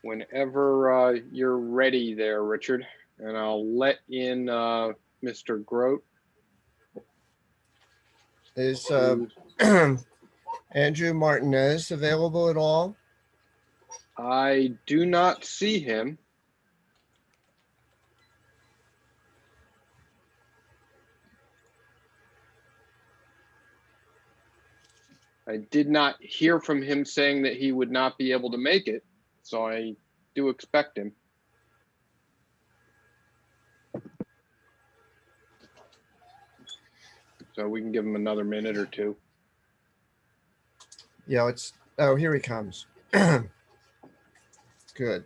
Whenever you're ready there, Richard, and I'll let in Mr. Grote. Is Andrew Martinez available at all? I do not see him. I did not hear from him saying that he would not be able to make it, so I do expect him. So we can give him another minute or two. Yeah, oh, here he comes. Good.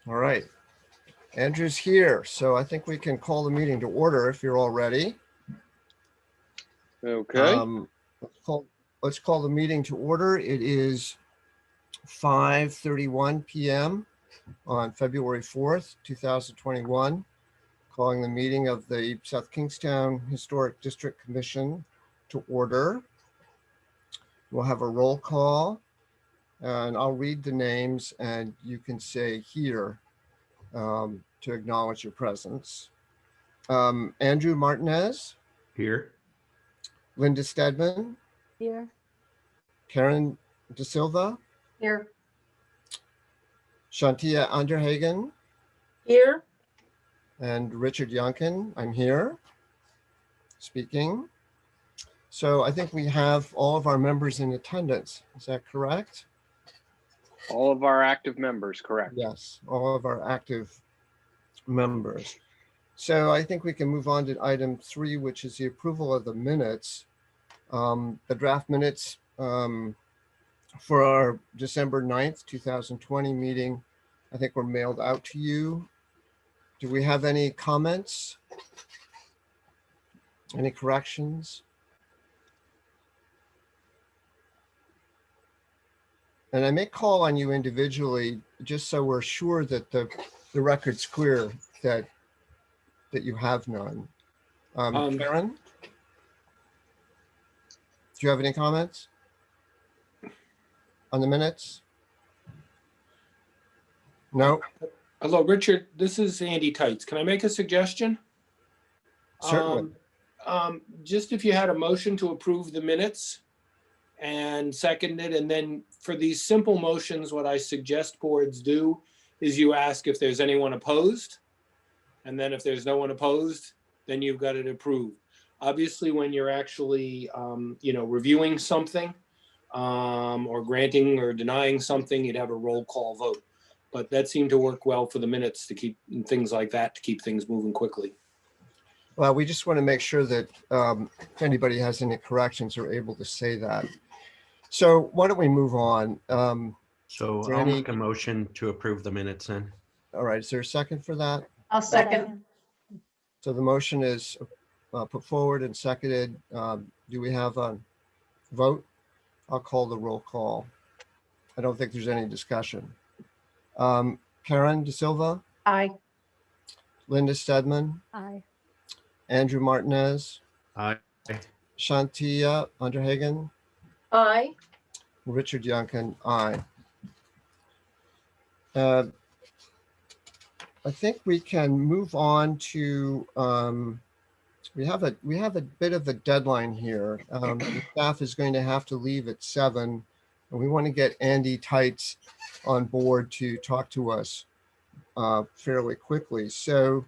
All right. Andrew's here, so I think we can call the meeting to order if you're all ready. Okay. Let's call the meeting to order. It is 5:31 p.m. on February 4th, 2021. Calling the meeting of the South Kingstown Historic District Commission to order. We'll have a roll call, and I'll read the names, and you can say here to acknowledge your presence. Andrew Martinez. Here. Linda Stedman. Here. Karen De Silva. Here. Shantia Underhagen. Here. And Richard Youngkin. I'm here speaking. So I think we have all of our members in attendance. Is that correct? All of our active members, correct? Yes, all of our active members. So I think we can move on to item 3, which is the approval of the minutes. The draft minutes for our December 9th, 2020 meeting, I think were mailed out to you. Do we have any comments? Any corrections? And I may call on you individually, just so we're sure that the record's clear that you have none. Karen? Do you have any comments on the minutes? No? Hello, Richard. This is Andy Tights. Can I make a suggestion? Certainly. Just if you had a motion to approve the minutes and second it, and then for these simple motions, what I suggest boards do is you ask if there's anyone opposed. And then if there's no one opposed, then you've got it approved. Obviously, when you're actually, reviewing something or granting or denying something, you'd have a roll call vote. But that seemed to work well for the minutes to keep things like that, to keep things moving quickly. Well, we just want to make sure that if anybody has any corrections, they're able to say that. So why don't we move on? So I'll make a motion to approve the minutes then. All right, is there a second for that? I'll second. So the motion is put forward and seconded. Do we have a vote? I'll call the roll call. I don't think there's any discussion. Karen De Silva? Aye. Linda Stedman? Aye. Andrew Martinez? Aye. Shantia Underhagen? Aye. Richard Youngkin? Aye. I think we can move on to, we have a bit of a deadline here. The staff is going to have to leave at 7, and we want to get Andy Tights on board to talk to us fairly quickly. So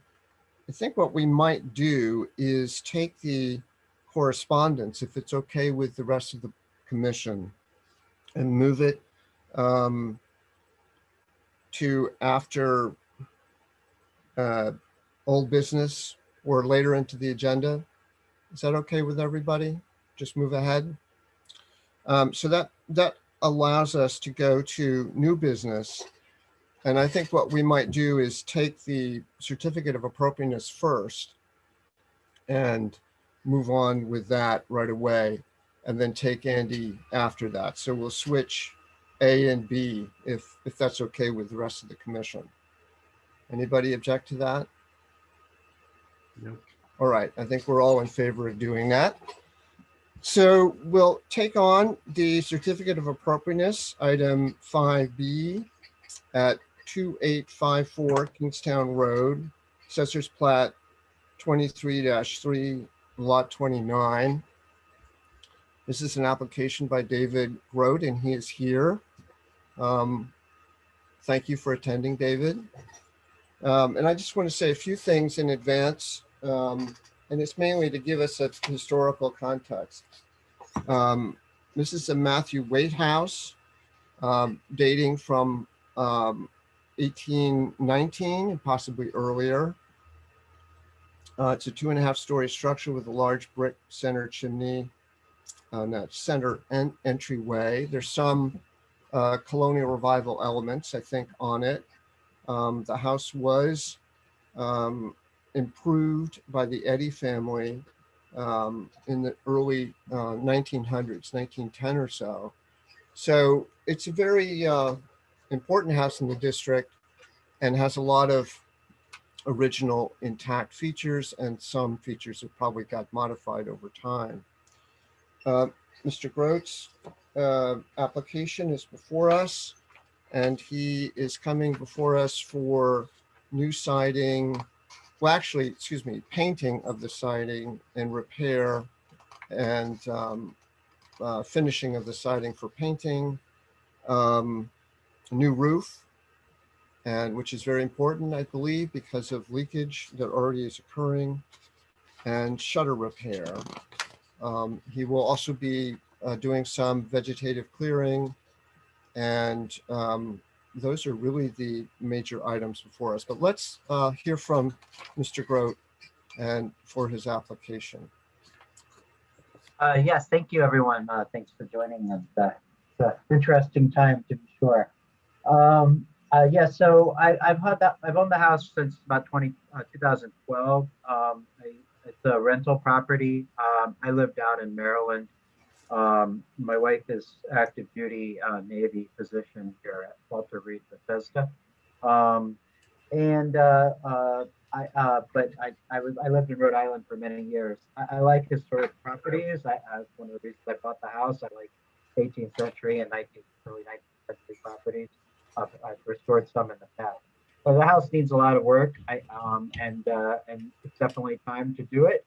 I think what we might do is take the correspondence, if it's okay with the rest of the commission, and move it to after old business or later into the agenda. Is that okay with everybody? Just move ahead. So that allows us to go to new business. And I think what we might do is take the certificate of appropriateness first and move on with that right away, and then take Andy after that. So we'll switch A and B, if that's okay with the rest of the commission. Anybody object to that? Nope. All right, I think we're all in favor of doing that. So we'll take on the certificate of appropriateness, item 5B at 2854 Kingstown Road, Assessor's Plat 23-3, Lot 29. This is an application by David Grote, and he is here. Thank you for attending, David. And I just want to say a few things in advance, and it's mainly to give us a historical context. This is a Matthew Waite house, dating from 1819 and possibly earlier. It's a 2.5-story structure with a large brick center chimney on that center entryway. There's some colonial revival elements, I think, on it. The house was improved by the Eddy family in the early 1900s, 1910 or so. So it's a very important house in the district and has a lot of original intact features, and some features have probably got modified over time. Mr. Grote's application is before us, and he is coming before us for new siding, well, actually, excuse me, painting of the siding and repair and finishing of the siding for painting, a new roof, and which is very important, I believe, because of leakage that already is occurring, and shutter repair. He will also be doing some vegetative clearing, and those are really the major items before us. But let's hear from Mr. Grote and for his application. Yes, thank you, everyone. Thanks for joining us. It's an interesting time, to be sure. Yeah, so I've owned the house since about 2012. It's a rental property. I live down in Maryland. My wife is active duty Navy physician here at Walter Reed Bethesda. I lived in Rhode Island for many years. I like historic properties. That's one of the reasons I bought the house. I like 18th century and early 19th century properties. I've restored some in the past. But the house needs a lot of work, and it's definitely time to do it.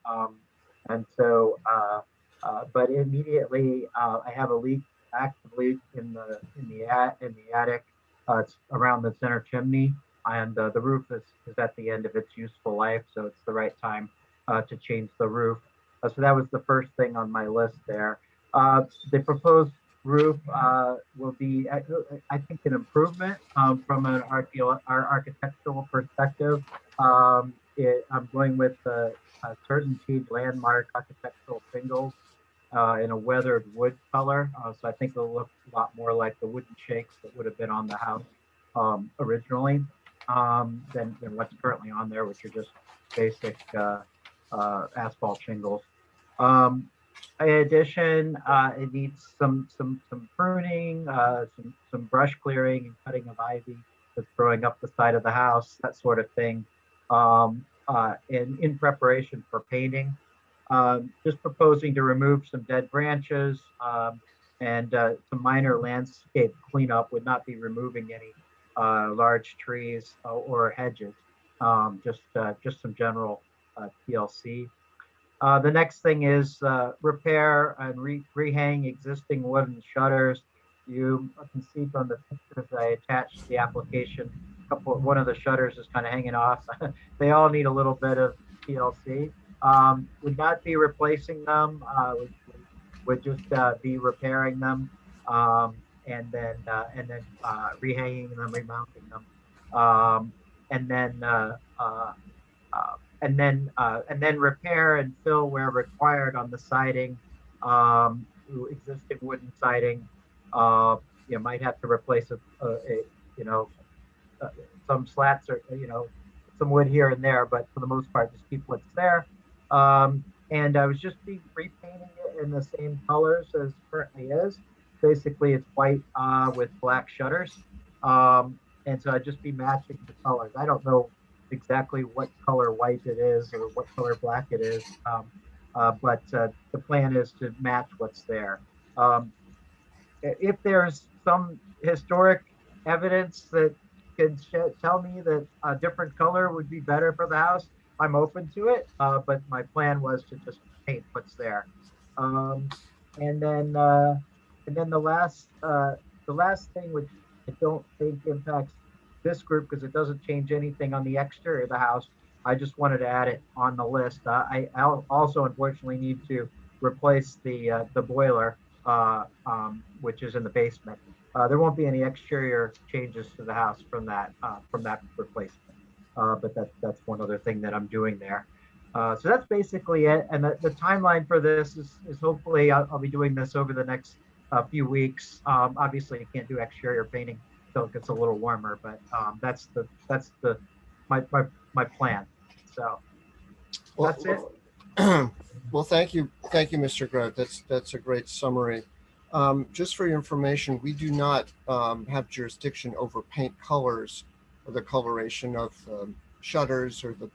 But immediately I have a leak, active leak in the attic. It's around the center chimney, and the roof is at the end of its useful life, so it's the right time to change the roof. So that was the first thing on my list there. The proposed roof will be, I think, an improvement from an architectural perspective. I'm going with Certainty Landmark architectural shingles in a weathered wood color. So I think it'll look a lot more like the wooden shakes that would have been on the house originally than what's currently on there, which are just basic asphalt shingles. In addition, it needs some pruning, some brush clearing and cutting of ivy that's growing up the side of the house, that sort of thing. In preparation for painting, just proposing to remove some dead branches and some minor landscape cleanup. Would not be removing any large trees or hedges. Just some general TLC. The next thing is repair and rehang existing wooden shutters. You can see from the pictures I attached the application. One of the shutters is kind of hanging off. They all need a little bit of TLC. Would not be replacing them. Would just be repairing them, and then rehanging them, remounting them, and then repair and fill where required on the siding, existing wooden siding. You might have to replace some slats or some wood here and there, but for the most part, just keep what's there. And I was just repainting it in the same colors as currently is. basically it's white with black shutters. And so I'd just be matching the colors. I don't know exactly what color white it is or what color black it is. But the plan is to match what's there. If there's some historic evidence that can tell me that a different color would be better for the house, I'm open to it. But my plan was to just paint what's there. Um, and then the last thing, which I don't think impacts this group because it doesn't change anything on the exterior of the house. I just wanted to add it on the list. I also unfortunately need to replace the boiler, which is in the basement. There won't be any exterior changes to the house from that replacement. But that's one other thing that I'm doing there. So that's basically it. And the timeline for this is hopefully I'll be doing this over the next few weeks. Obviously, you can't do exterior painting until it gets a little warmer, but that's my plan. So that's it. Well, thank you, Mr. Grote. That's a great summary. Just for your information, we do not have jurisdiction over paint colors or the coloration of shutters or the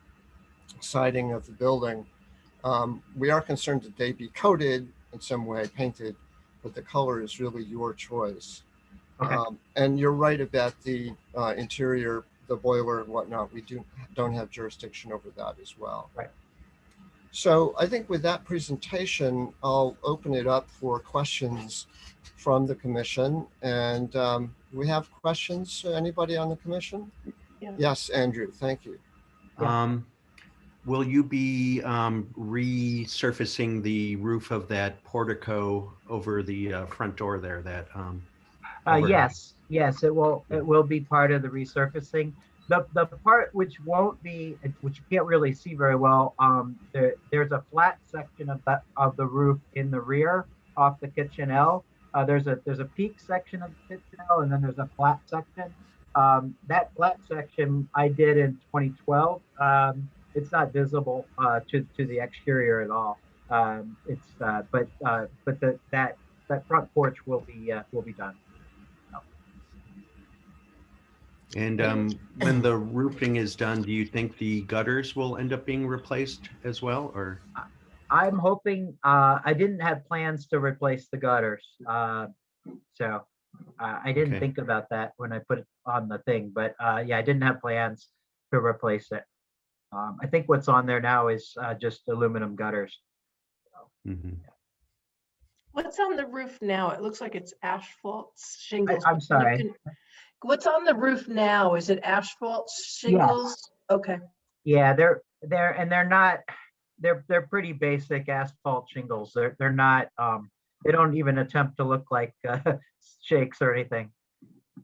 siding of the building. We are concerned that they be coated in some way, painted, but the color is really your choice. Okay. And you're right about the interior, the boiler and whatnot. We don't have jurisdiction over that as well. Right. So I think with that presentation, I'll open it up for questions from the commission. And we have questions. Anybody on the commission? Yeah. Yes, Andrew. Thank you. Will you be resurfacing the roof of that portico over the front door there? That Yes, it will be part of the resurfacing. The part which won't be, which you can't really see very well, there's a flat section of the roof in the rear off the kitchenelle. There's a peak section of the kitchenelle, and then there's a flat section. That flat section I did in 2012. It's not visible to the exterior at all. But that front porch will be done. And when the roofing is done, do you think the gutters will end up being replaced as well, or? I'm hoping. I didn't have plans to replace the gutters, so I didn't think about that when I put it on the thing. But yeah, I didn't have plans to replace it. I think what's on there now is just aluminum gutters. Mhm. What's on the roof now? It looks like it's asphalt shingles. I'm sorry. What's on the roof now? Is it asphalt shingles? Okay. Yeah, they're not. They're pretty basic asphalt shingles. They're not. They don't even attempt to look like shakes or anything.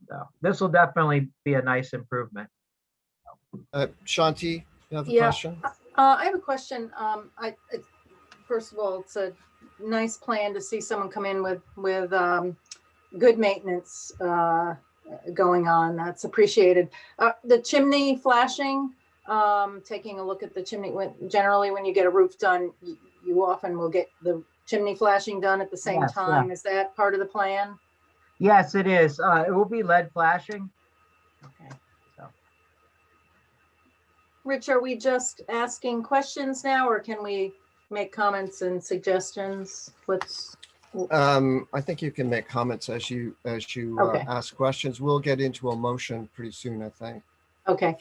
So this will definitely be a nice improvement. Shanti, you have a Yeah. question? I have a question. First of all, it's a nice plan to see someone come in with good maintenance going on. That's appreciated. The chimney flashing, taking a look at the chimney. Generally, when you get a roof done, you often will get the chimney flashing done at the same Yes, time. yeah. Is that part of the plan? Yes, it is. It will be LED flashing. Okay. So. Rich, are we just asking questions now, or can we make comments and suggestions? I think you can make comments as you Okay. ask questions. We'll get into a motion pretty soon, I think. Okay.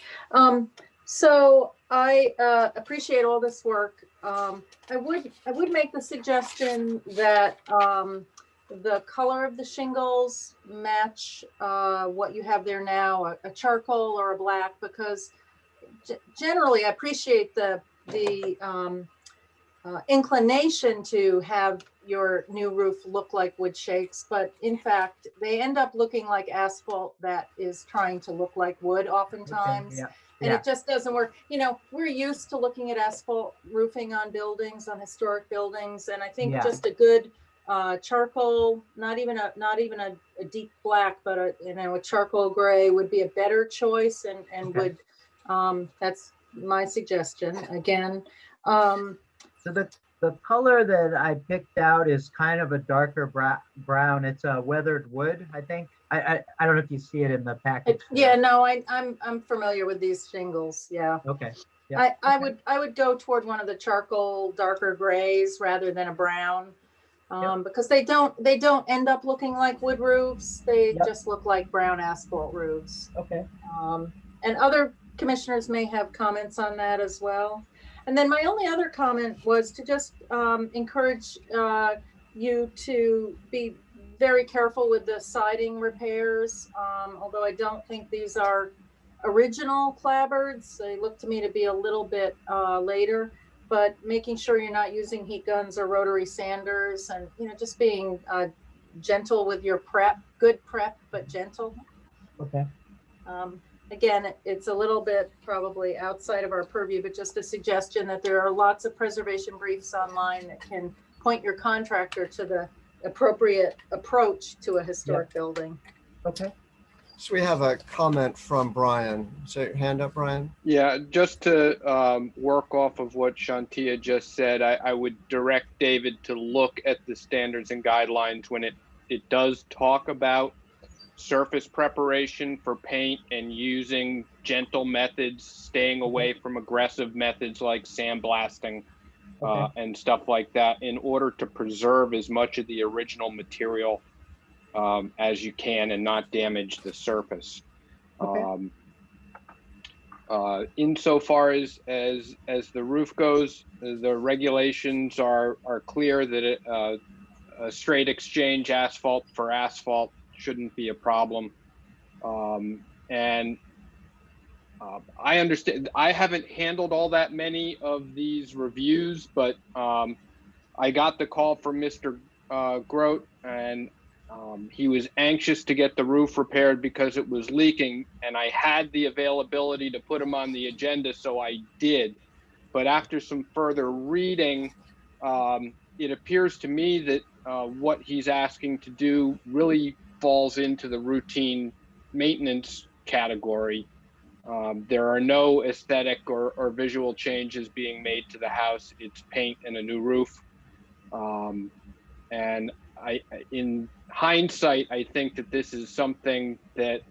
So I appreciate all this work. I would make the suggestion that the color of the shingles match what you have there now, a charcoal or a black, because generally I appreciate the inclination to have your new roof look like wood shakes, but in fact, they end up looking like asphalt that is trying to look like wood oftentimes. Okay, yeah. And it just doesn't work. You know, we're used to looking at asphalt roofing on buildings, on historic buildings, and I think just a good charcoal, not even a deep black, but a charcoal gray would be a better choice, and would that's my suggestion again. So The color that I picked out is kind of a darker brown. It's a weathered wood, I think. I don't know if you see it in the package. Yeah, no, I'm familiar with these shingles. Yeah. Okay. Yeah. I would go toward one of the charcoal darker grays rather than a brown. Because they don't end up looking like wood roofs. They Yep. just look like brown asphalt roofs. Okay. And other commissioners may have comments on that as well. And then my only other comment was to just encourage you to be very careful with the siding repairs. Although I don't think these are original clapboards, they look to me to be a little bit later. But making sure you're not using heat guns or rotary sanders, and just being gentle with your prep, good prep, but gentle. Okay. Again, it's a little bit probably outside of our purview, but just a suggestion that there are lots of preservation briefs online that can point your contractor to the appropriate approach to a historic building. Okay. So we have a comment from Brian. So hand up, Brian. Yeah, just to work off of what Shantia just said, I would direct David to look at the standards and guidelines when it does talk about surface preparation for paint and using gentle methods, staying away from aggressive methods like sandblasting and stuff like that, in order to preserve as much of the original material as you can and not damage the surface. Okay. Insofar as the roof goes, the regulations are clear that a straight exchange asphalt for asphalt shouldn't be a problem. And I understand, I haven't handled all that many of these reviews, but I got the call from Mr. Grote, and he was anxious to get the roof repaired because it was leaking, and I had the availability to put him on the agenda, so I did. But after some further reading, it appears to me that what he's asking to do really falls into the routine maintenance category. There are no aesthetic or visual changes being made to the house. It's paint and a new roof. And in hindsight, I think that this is something that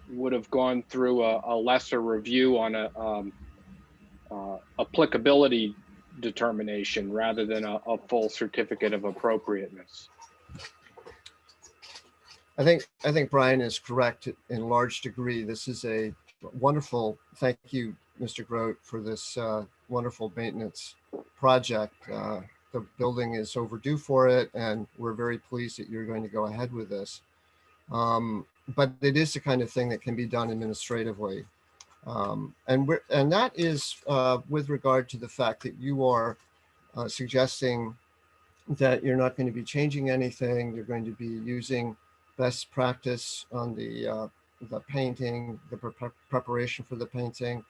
would have gone through a lesser review on a applicability determination rather than a full certificate of appropriateness. I think Brian is correct in large degree. This is a wonderful, thank you, Mr. Grote, for this wonderful maintenance project. The building is overdue for it, and we're very pleased that you're going to go ahead with this. But it is the kind of thing that can be done administratively. And that is with regard to the fact that you are suggesting that you're not going to be changing anything. You're going to be using best practice on the painting, the preparation for the painting.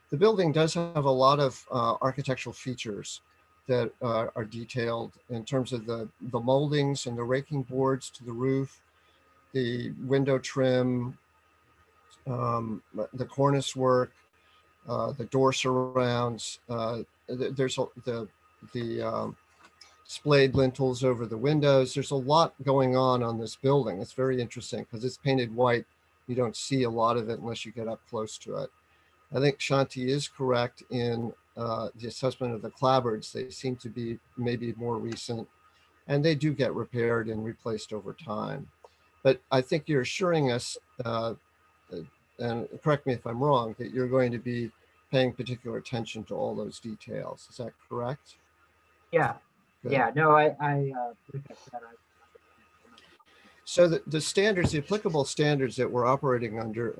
The building does have a lot of architectural features that are detailed in terms of the moldings and the raking boards to the roof, the window trim, the cornice work, the door surrounds. There's the splayed lintels over the windows. There's a lot going on this building. It's very interesting because it's painted white. You don't see a lot of it unless you get up close to it. I think Shanti is correct in the assessment of the clapboards. They seem to be maybe more recent, and they do get repaired and replaced over time. But I think you're assuring us, and correct me if I'm wrong, that you're going to be paying particular attention to all those details. Is that correct? Yeah. Good. Yeah. No, I think I said So the standards, the applicable standards that we're operating under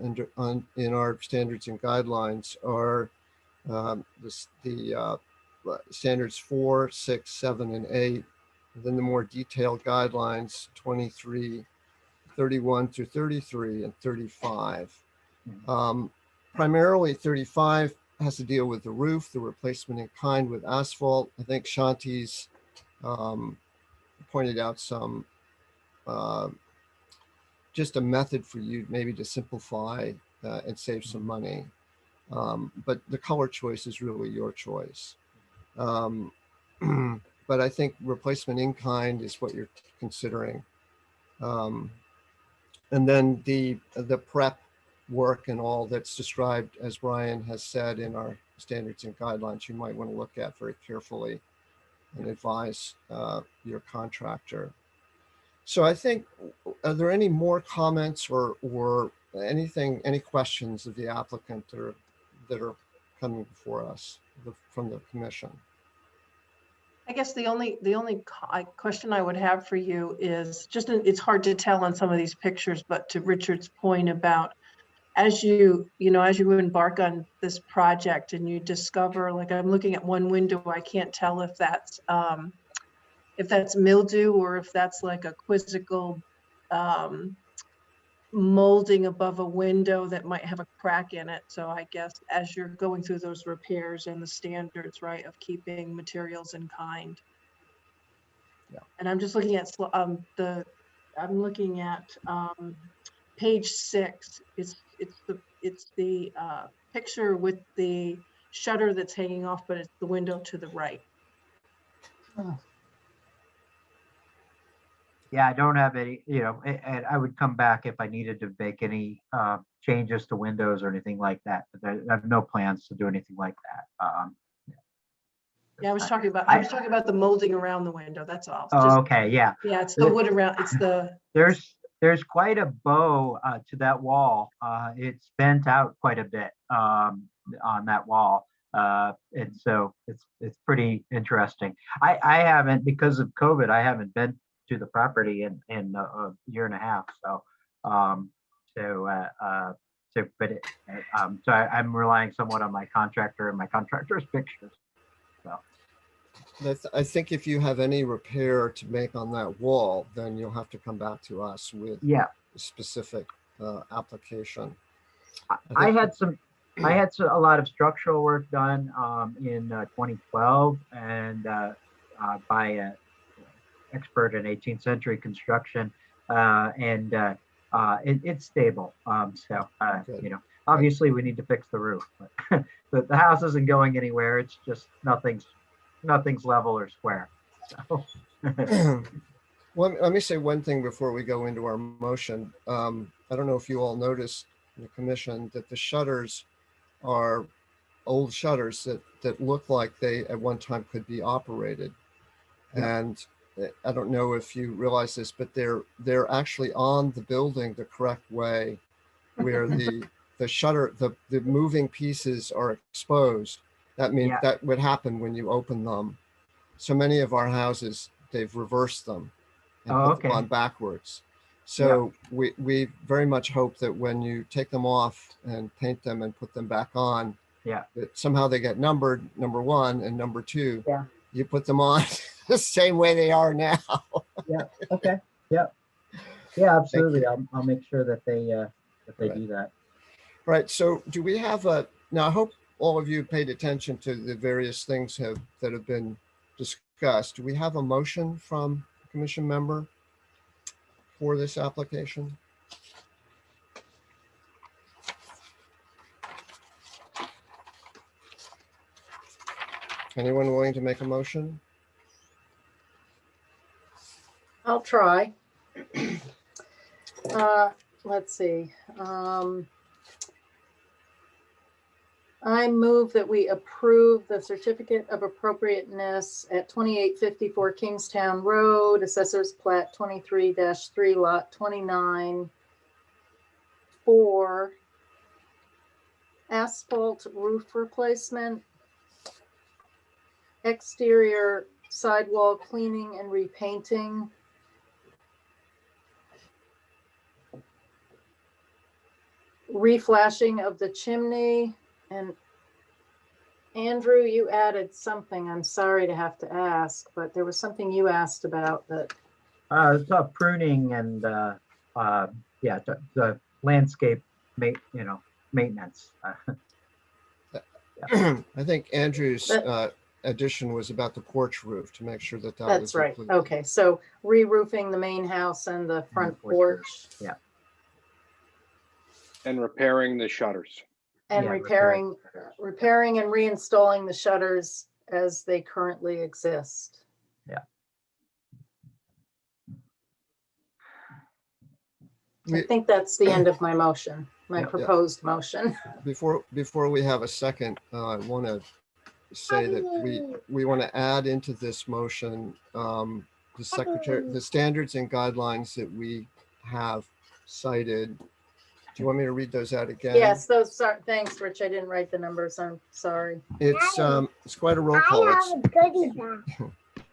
in our standards and guidelines are the standards 4, 6, 7, and 8. And then the more detailed guidelines 23, 31 through 33, and 35. Primarily 35 has to deal with the roof, the replacement in kind with asphalt. I think Shanti's pointed out some just a method for you maybe to simplify and save some money. But the color choice is really your choice. But I think replacement in kind is what you're considering. And then the prep work and all that's described, as Brian has said, in our standards and guidelines, you might want to look at very carefully and advise your contractor. So I think, are there any more comments or anything, any questions of the applicant that are coming before us from the commission? I guess the only question I would have for you is just, it's hard to tell on some of these pictures, but to Richard's point about as you embark on this project and you discover, like I'm looking at one window, I can't tell if that's mildew or if that's like a quizzical molding above a window that might have a crack in it. So I guess as you're going through those repairs and the standards, right, of keeping materials in kind. Yeah. And I'm just looking at page 6. It's the picture with the shutter that's hanging off, but it's the window to the right. Yeah, I don't have any, and I would come back if I needed to make any changes to windows or anything like that. But I have no plans to do anything like that. Yeah, I was talking about the molding around the window. That's all. Oh, okay, yeah. Yeah, it's the wood around. It's the. There's quite a bow to that wall. It's bent out quite a bit on that wall. And so it's pretty interesting. I haven't, because of COVID, I haven't been to the property in a year and a half. So I'm relying somewhat on my contractor and my contractor's pictures. So I think if you have any repair to make on that wall, then you'll have to come back to us with a specific application. I had a lot of structural work done in 2012 and by an expert in 18th century construction, and it's stable. Obviously we need to fix the roof, but the house isn't going anywhere. It's just nothing's level or square. So. Well, let me say one thing before we go into our motion. I don't know if you all noticed in the commission that the shutters are old shutters that look like they at one time could be operated. Yeah. And I don't know if you realize this, but they're actually on the building the correct way, where the shutter, the moving pieces are exposed. That means that would happen when you open them. So many of our houses, they've reversed them and put them on backwards. So we very much hope that when you take them off and paint them and put them back on, that somehow they get numbered, number 1 and number 2. Yeah. You put them on the same way they are now. Yeah. Okay. Yeah. Yeah, absolutely. I'll make sure that they do that. Right. So do we have now I hope all of you paid attention to the various things that have been discussed. Do we have a motion from a commission member for this application? Anyone willing to make a motion? I'll try. Let's see. I move that we approve the certificate of appropriateness at 2854 Kingstown Road, Assessor's Plat 23-3, Lot 29, for asphalt roof replacement, exterior sidewall cleaning and repainting, reflashing of the chimney. And Andrew, you added something. I'm sorry to have to ask, but there was something you asked about that. It's pruning and the landscape, maintenance. I think Andrew's addition was about the porch roof, to make sure that that's was right. Included. Okay, so re-roofing the main house and the front porch. Yeah. And repairing the shutters. And repairing and reinstalling the shutters as they currently exist. I We- think that's the end of my motion, my Yeah. proposed motion. Before we have a second, I want to say that we want to add into this motion the standards and guidelines that we have cited. Do you want me to read those out again? Yes, those are, thanks, Rich. I didn't write the numbers. I'm sorry. It's quite a roll call.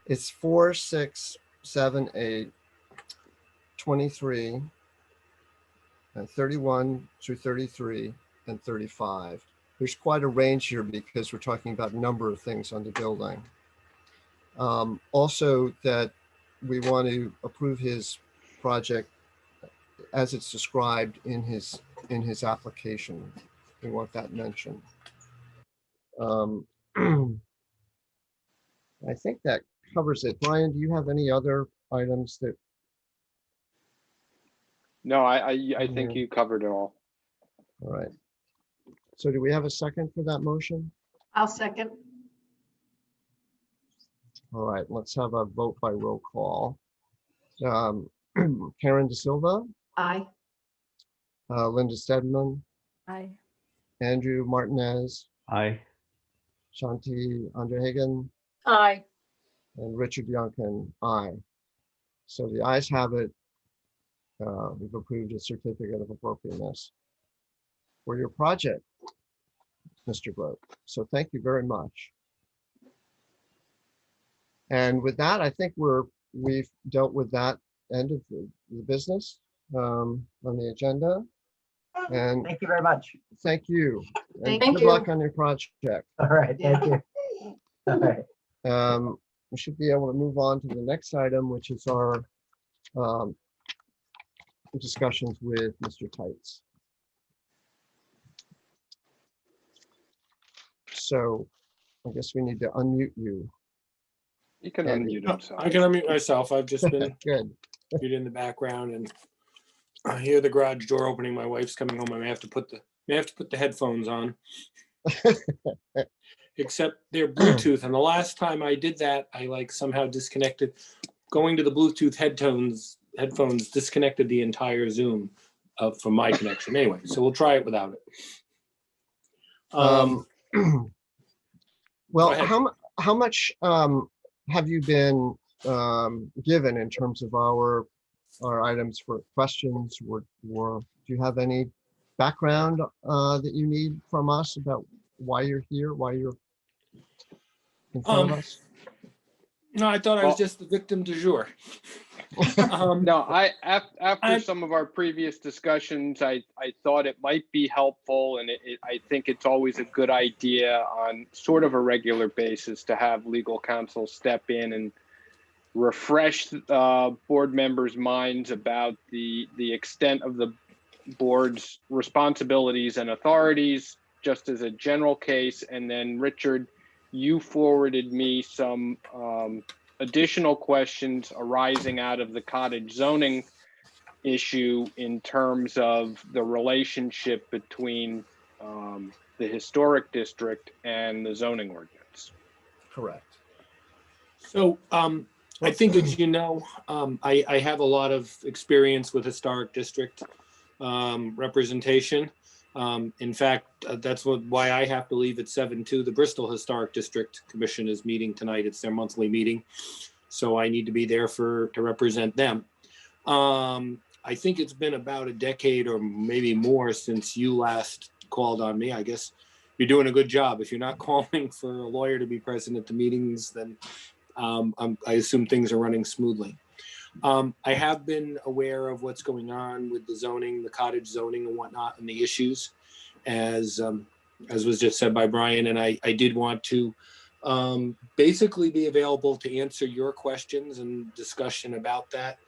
It's 4, 6, 7, 8, 23, and 31 through 33, and 35. There's quite a range here because we're talking about a number of things on the building. Also that we want to approve his project as it's described in his application. We want that mentioned. I think that covers it. Brian, do you have any other items that? No, I think you covered it all. All right. So do we have a second for that motion? I'll second. All right, let's have a vote by roll call. Karen De Silva, Aye. Linda Stedman, Aye. Andrew Martinez, Aye. Shanti Andrehagen, Aye. and Richard Youngkin, aye. So the ayes have it. We've approved a certificate of appropriateness for your project, Mr. Grote. So thank you very much. And with that, I think we've dealt with that end of the business on the agenda. And Thank you very much. thank you. And Thank good you. luck on your project. All right, thank you. All right. We should be able to move on to the next item, which is our discussions with Mr. Tights. So I guess we need to unmute you. You can Andy. unmute himself. I can unmute myself. I've just been Good. muted in the background, and I hear the garage door opening. My wife's coming home. I may have to put the headphones on. Except they're Bluetooth, and the last time I did that, I like somehow disconnected. Going to the Bluetooth headphones disconnected the entire Zoom from my connection. Anyway, so we'll try it without it. Well, Go ahead. how much have you been given in terms of our items for questions, or do you have any background that you need from us about why you're here, why you're in front of us? No, I thought I was Well- just the victim du jour. No, after I- some of our previous discussions, I thought it might be helpful, and I think it's always a good idea on sort of a regular basis to have legal counsel step in and refresh board members' minds about the extent of the board's responsibilities and authorities, just as a general case. And then, Richard, you forwarded me some additional questions arising out of the cottage zoning issue in terms of the relationship between the historic district and the zoning ordinance. Correct. So I think, as you know, I have a lot of experience with historic district representation. In fact, that's why I have to leave at 7:02. The Bristol Historic District Commission is meeting tonight. It's their monthly meeting. So I need to be there to represent them. I think it's been about a decade or maybe more since you last called on me. I guess you're doing a good job. If you're not calling for a lawyer to be present at the meetings, then I assume things are running smoothly. I have been aware of what's going on with the zoning, the cottage zoning and whatnot, and the issues, as was just said by Brian. And I did want to basically be available to answer your questions and discussion about that.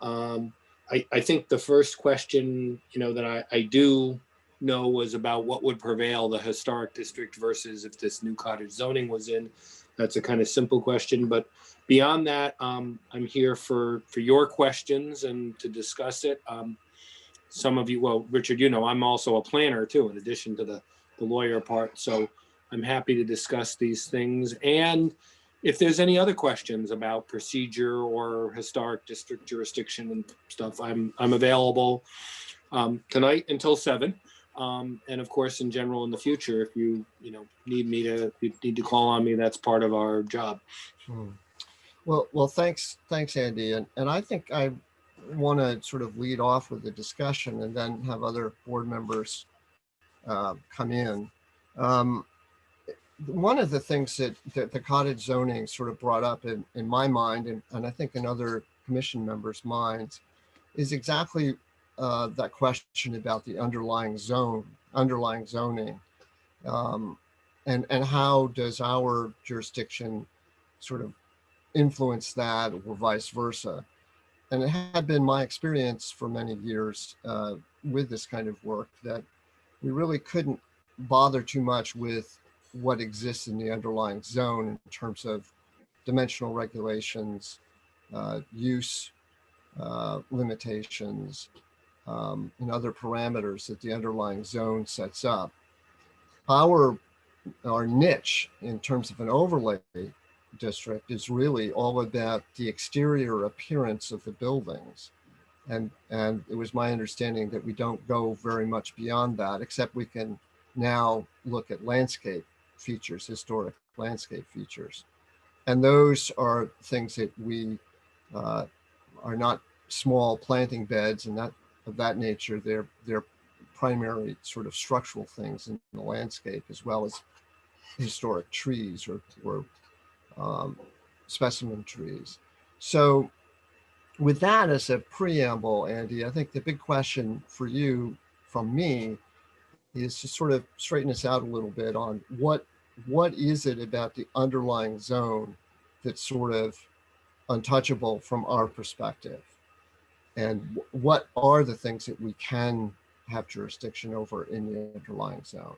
I think the first question, that I do know was about what would prevail, the historic district versus if this new cottage zoning was in. That's a kind of simple question, but beyond that, I'm here for your questions and to discuss it. Some of you, well, Richard, I'm also a planner too, in addition to the lawyer part. So I'm happy to discuss these things. And if there's any other questions about procedure or historic district jurisdiction and stuff, I'm available tonight until 7. And of course, in general, in the future, if you need to call on me, that's part of our job. Well, thanks, Andy. And I think I want to sort of lead off with the discussion and then have other board members come in. One of the things that the cottage zoning sort of brought up in my mind, and I think in other commission members' minds, is exactly that question about the underlying zoning, and how does our jurisdiction sort of influence that, or vice versa. And it had been my experience for many years with this kind of work that we really couldn't bother too much with what exists in the underlying zone in terms of dimensional regulations, use limitations, and other parameters that the underlying zone sets up. Our niche in terms of an overlay district is really all about the exterior appearance of the buildings. And it was my understanding that we don't go very much beyond that, except we can now look at landscape features, historic landscape features. And those are things that we are not small planting beds and of that nature. They're primary sort of structural things in the landscape, as well as historic trees or specimen trees. So with that as a preamble, Andy, I think the big question for you from me is to sort of straighten us out a little bit on what is it about the underlying zone that's sort of untouchable from our perspective, and what are the things that we can have jurisdiction over in the underlying zone?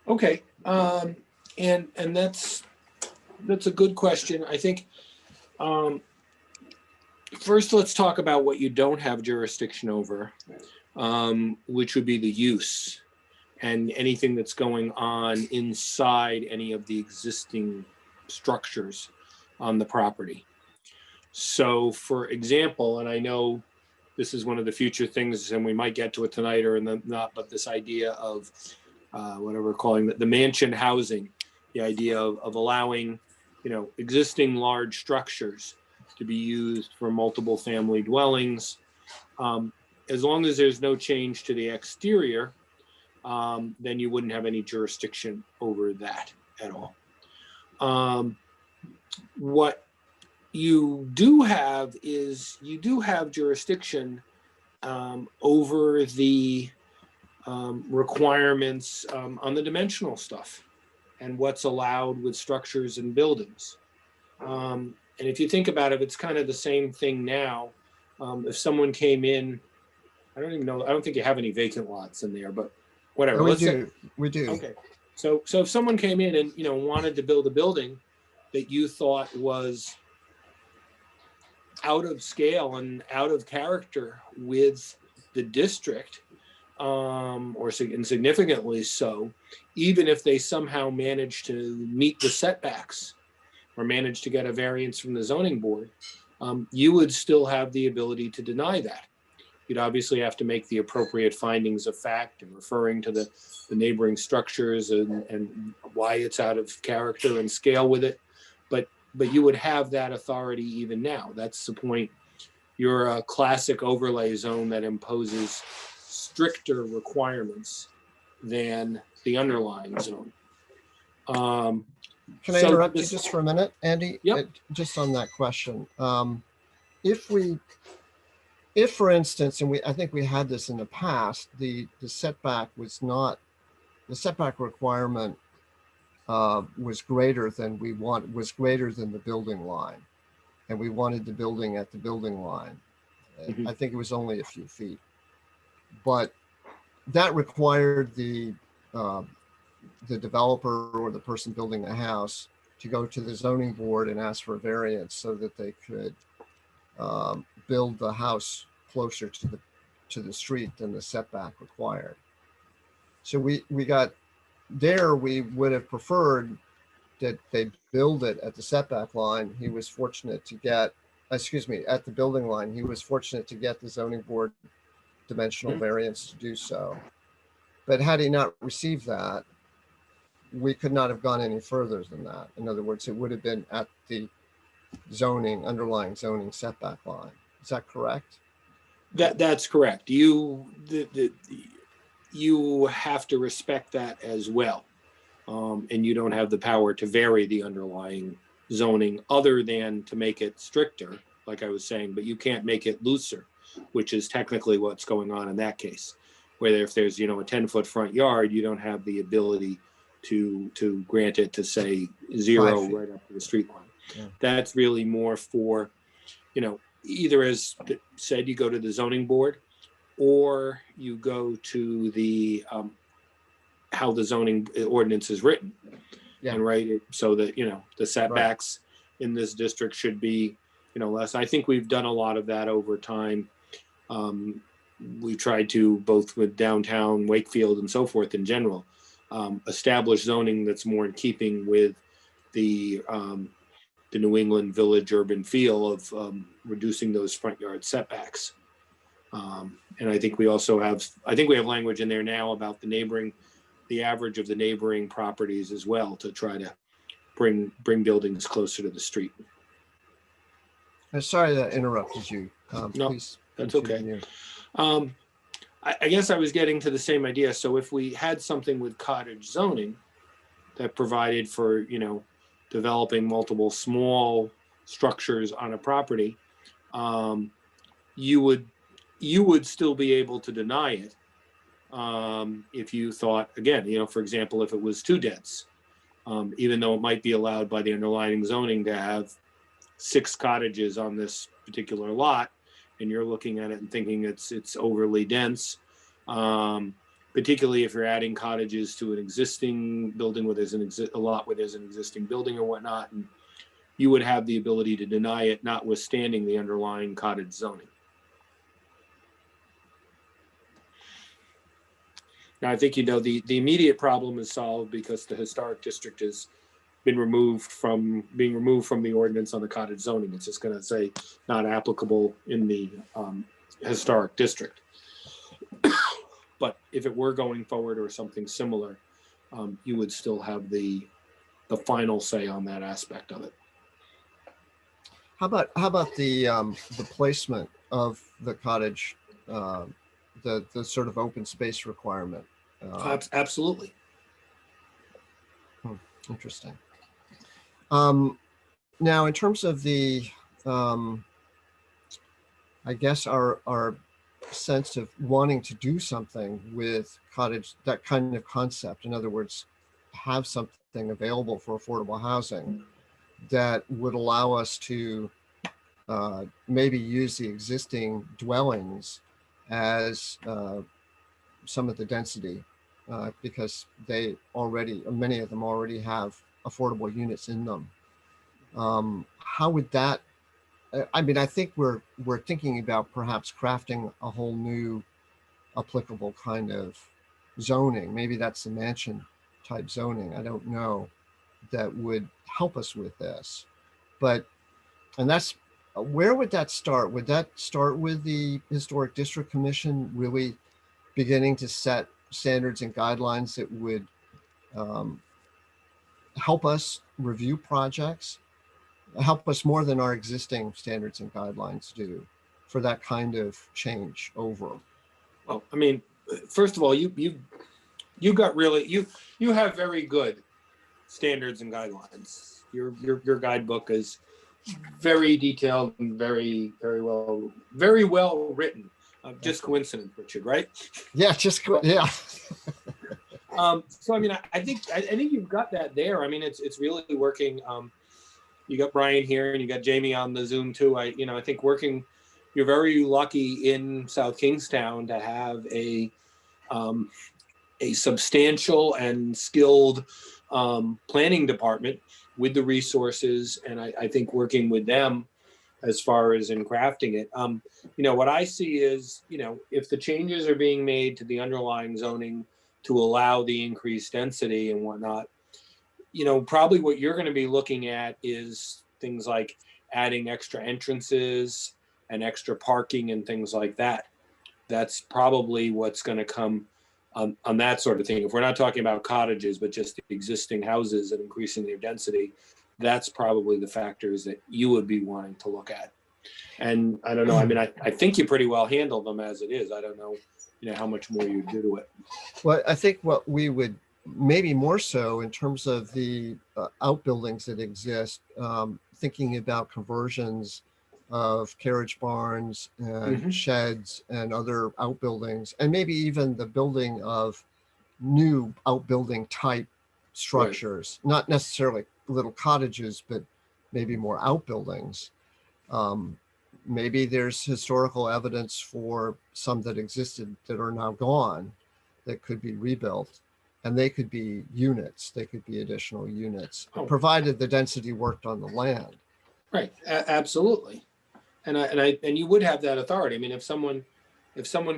Okay, and that's a good question. I think first let's talk about what you don't have jurisdiction over, which would be the use and anything that's going on inside any of the existing structures on the property. So for example, and I know this is one of the future things, and we might get to it tonight or not, but this idea of whatever we're calling the mansion housing, the idea of allowing, existing large structures to be used for multiple family dwellings. As long as there's no change to the exterior, then you wouldn't have any jurisdiction over that at all. What you do have is jurisdiction over the requirements on the dimensional stuff and what's allowed with structures and buildings. And if you think about it, it's kind of the same thing now. If someone came in, I don't even know, I don't think you have any vacant lots in there, but whatever. Oh, we do. Okay. So if someone came in and, wanted to build a building that you thought was out of scale and out of character with the district, or insignificantly so, even if they somehow managed to meet the setbacks or managed to get a variance from the zoning board, you would still have the ability to deny that. You'd obviously have to make the appropriate findings of fact and referring to the neighboring structures and why it's out of character and scale with it. But you would have that authority even now. That's the point. You're a classic overlay zone that imposes stricter requirements than the underlying zone. Can I interrupt you just for a minute, Andy? Yep. Just on that question. If for instance, and I think we had this in the past, the setback requirement was greater than the building line, and we wanted the building at the building line. Mm-hmm. I think it was only a few feet, but that required the developer or the person building the house to go to the zoning board and ask for a variance so that they could build the house closer to the street than the setback required. So we got there we would have preferred that they build it at the setback line. He was fortunate to get, excuse me, at the building line. He was fortunate to get the zoning board dimensional variance to do so. But had he not received that, we could not have gone any further than that. In other words, it would have been at the zoning, underlying zoning setback line. Is that correct? That's correct. You have to respect that as well. And you don't have the power to vary the underlying zoning other than to make it stricter, like I was saying, but you can't make it looser, which is technically what's going on in that case. Where if there's, a 10-foot front yard, you don't have the ability to grant it to say 0 right up to the street line. Yeah. That's really more for, either as said, you go to the zoning board, or you go to the how the zoning ordinance is written, and write it so that the setbacks in this district should be less. I think we've done a lot of that over time. We tried to, both with downtown Wakefield and so forth in general, establish zoning that's more in keeping with the New England village urban feel of reducing those front yard setbacks. And I think we also have, we have language in there now about the average of the neighboring properties as well, to try to bring buildings closer to the street. I'm sorry that interrupted you. No, please that's continue. okay. I guess I was getting to the same idea. So if we had something with cottage zoning that provided for, developing multiple small structures on a property, you would still be able to deny it. If you thought, again, for example, if it was too dense, even though it might be allowed by the underlying zoning to have 6 cottages on this particular lot, and you're looking at it and thinking it's overly dense, particularly if you're adding cottages to an existing building where there's a lot where there's an existing building or whatnot, and you would have the ability to deny it, notwithstanding the underlying cottage zoning. Now, I think, the immediate problem is solved because the historic district has been removed from the ordinance on the cottage zoning. It's just going to say not applicable in the historic district. But if it were going forward or something similar, you would still have the final say on that aspect of it. How about the placement of the cottage, the sort of open space requirement? Absolutely. Interesting. Now, in terms of the, I guess our sense of wanting to do something with cottage, that kind of concept, in other words, have something available for affordable housing that would allow us to maybe use the existing dwellings as some of the density, because many of them already have affordable units in them. How would that, I think we're thinking about perhaps crafting a whole new applicable kind of zoning. Maybe that's the mansion type zoning. I don't know, that would help us with this. And that's, where would that start? Would that start with the Historic District Commission really beginning to set standards and guidelines that would help us review projects, help us more than our existing standards and guidelines do for that kind of change over? Well, first of all, you got really, you have very good standards and guidelines. Your guidebook is very detailed and very well written. Just coincidence, Richard, right? Yeah, yeah. So I think you've got that there. It's really working. You got Brian here and you got Jamie on the Zoom too. I think working, you're very lucky in South Kingstown to have a substantial and skilled planning department with the resources, and I think working with them as far as in crafting it. What I see is, if the changes are being made to the underlying zoning to allow the increased density and whatnot. You know, probably what you're going to be looking at is things like adding extra entrances and extra parking and things like that. That's probably what's going to come on that sort of thing. If we're not talking about cottages, but just existing houses and increasing their density, that's probably the factors that you would be wanting to look at. And I don't know, I mean, I think you pretty well handle them as it is. I don't know, you know, how much more you do to it. Well, I think what we would maybe more so in terms of the outbuildings that exist, thinking about conversions of carriage barns and sheds and other outbuildings, and maybe even the building of new outbuilding type structures, not necessarily little cottages, but maybe more outbuildings. Maybe there's historical evidence for some that existed that are now gone that could be rebuilt, and they could be units, they could be additional units, provided the density worked on the land. Right, absolutely. And you would have that authority. I mean, if someone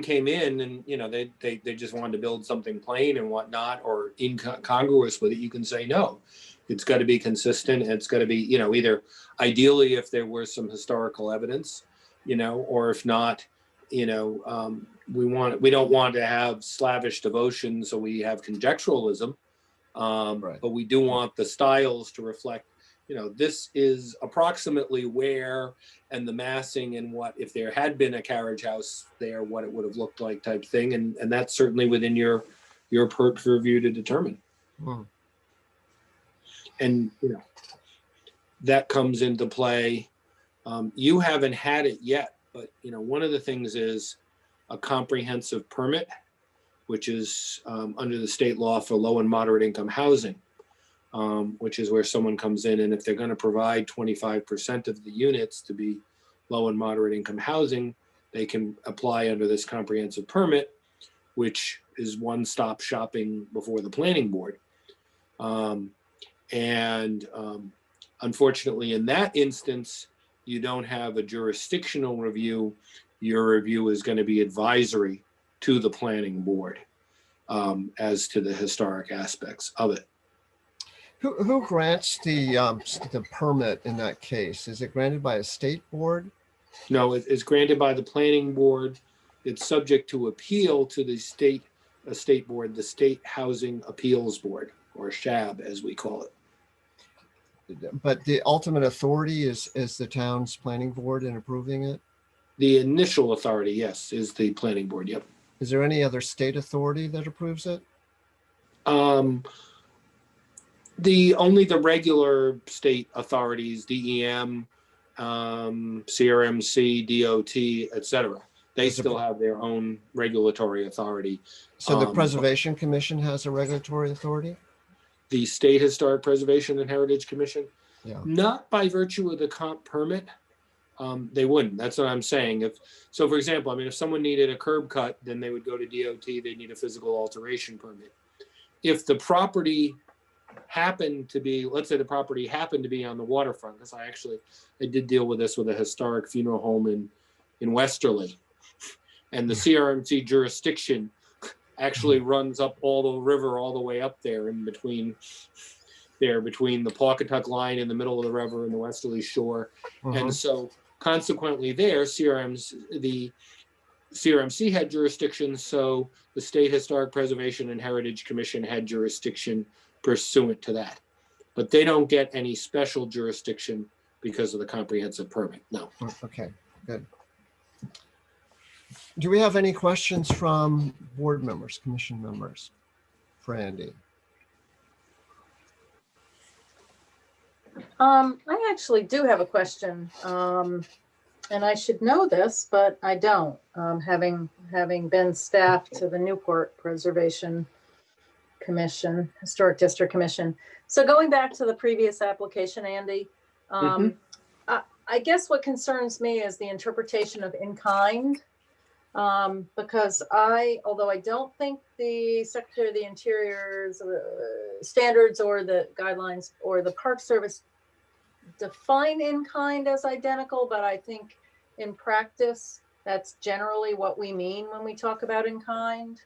came in and, you know, they just wanted to build something plain and whatnot, or incongruous with it, you can say no. It's got to be consistent. It's got to be, you know, either ideally if there were some historical evidence, you know, or if not, you know, we don't want to have slavish devotion, so we have conjecturalism, but we do want the styles to reflect, you know, this is approximately where, and the massing and what, if there had been a carriage house there, what it would have looked like type thing. And that's certainly within your purview to determine. And, you know, that comes into play. You haven't had it yet, but, you know, one of the things is a comprehensive permit, which is under the state law for low and moderate income housing. Which is where someone comes in, and if they're going to provide 25% of the units to be low and moderate income housing, they can apply under this comprehensive permit, which is one-stop shopping before the planning board. Unfortunately, in that instance, you don't have a jurisdictional review. Your review is going to be advisory to the planning board as to the historic aspects of it. Who grants the permit in that case? Is it granted by a state board? No, it's granted by the planning board. It's subject to appeal to the state board, the State Housing Appeals Board, or SHAB as we call it. But the ultimate authority is the town's planning board in approving it? The initial authority, yes, is the planning board. Yep. Is there any other state authority that approves it? Only the regular state authorities, DEM, CRMC, DOT, etc. They still have their own regulatory authority. So the Preservation Commission has a regulatory authority? The State Historic Preservation and Heritage Commission? Yeah. Not by virtue of the comp permit. They wouldn't. That's what I'm saying. So, for example, I mean, if someone needed a curb cut, then they would go to DOT. They need a physical alteration permit. If the property happened to be, let's say the property happened to be on the waterfront, because I did deal with this with a historic funeral home in Westerly, and the CRMC jurisdiction actually runs up all the river all the way up there in between the Pawcatuck line in the middle of the river and the Westerly shore. And so consequently there, the CRMC had jurisdiction, so the State Historic Preservation and Heritage Commission had jurisdiction pursuant to that. But they don't get any special jurisdiction because of the comprehensive permit, no. Okay, good. Do we have any questions from board members, commission members for Andy? I actually do have a question, and I should know this, but I don't, having been staff to the Newport Preservation Commission, Historic District Commission. So going back to the previous application, Andy, I guess what concerns me is the interpretation of in kind, because although I don't think the Secretary of the Interior's standards or the guidelines or the Park Service define in kind as identical, but I think in practice, that's generally what we mean when we talk about in kind.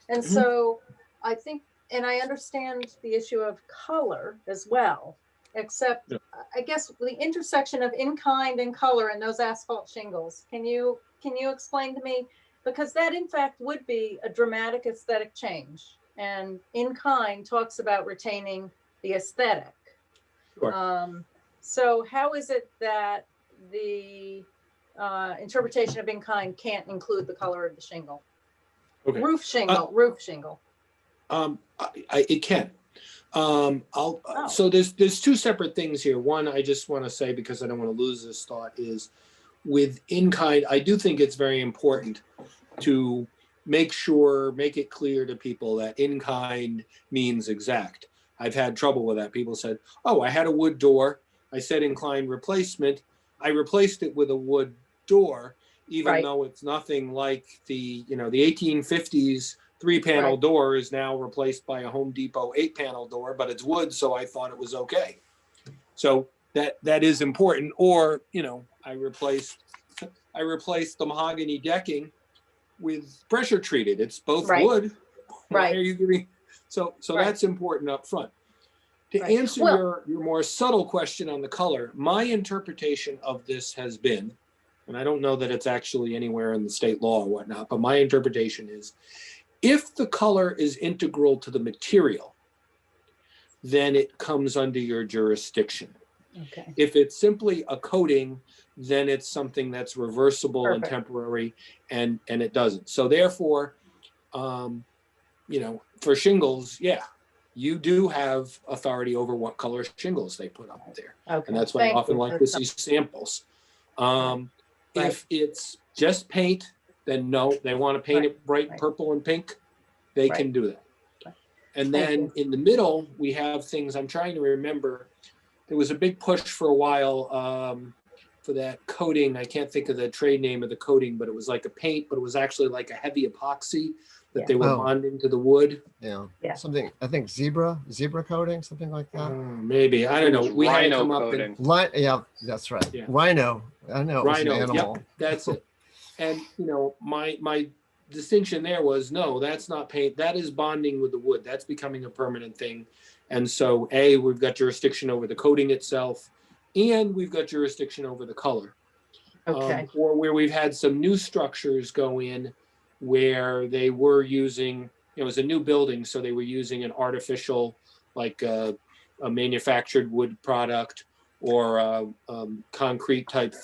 And so I think, and I understand the issue of color as well, except Yeah. I guess the intersection of in-kind and color in those asphalt shingles. Can you explain to me? Because that in fact would be a dramatic aesthetic change. And in-kind talks about retaining the aesthetic. Sure. So how is it that the interpretation of in-kind can't include the color of the shingle? Okay. Roof shingle. It can. So there's two separate things here. One, I just want to say, because I don't want to lose this thought, is with in-kind, I do think it's very important to make it clear to people that in-kind means exact. I've had trouble with that. People said, oh, I had a wood door. I said in-kind replacement. I replaced it with a wood door, even Right. though it's nothing like the 1850s 3-panel Right. door is now replaced by a Home Depot 8-panel door, but it's wood, so I thought it was okay. So that is important. Or, I replaced the mahogany decking with pressure treated. It's both Right. wood. Why Right. are you giving? So Right. that's important up front. To Right. answer Well- your more subtle question on the color, my interpretation of this has been, and I don't know that it's actually anywhere in the state law or whatnot, but my interpretation is, if the color is integral to the material, then it comes under your jurisdiction. Okay. If it's simply a coating, then it's something that's reversible and Perfect. temporary, and it doesn't. So therefore, for shingles, yeah, you do have authority over what color shingles they put up there. Okay. And that's why I Thank often you. like to see samples. Right. If it's just paint, then no, they want to paint it bright Right. purple and pink, they Right. can do that. Right. And Thank then in the middle, we have things, I'm trying to remember, there was a big push for a while for that coating. I can't think of the trade name of the coating, but it was like a paint, but it was actually like a heavy epoxy that Yeah. they were Oh. bonding to the wood. Yeah. Yeah. Something, I think zebra coating, something like that. Maybe, I don't know. We had to Rhino come up coating. Yeah, that's right. Yeah. Rhino. I know it was an Rhino, animal. yep, that's it. And my distinction there was, no, that's not paint. That is bonding with the wood. That's becoming a permanent thing. And so, we've got jurisdiction over the coating itself, and we've got jurisdiction over the color. Okay. Or where we've had some new structures go in where they were using, it was a new building, so they were using an artificial, like a manufactured wood product or a concrete type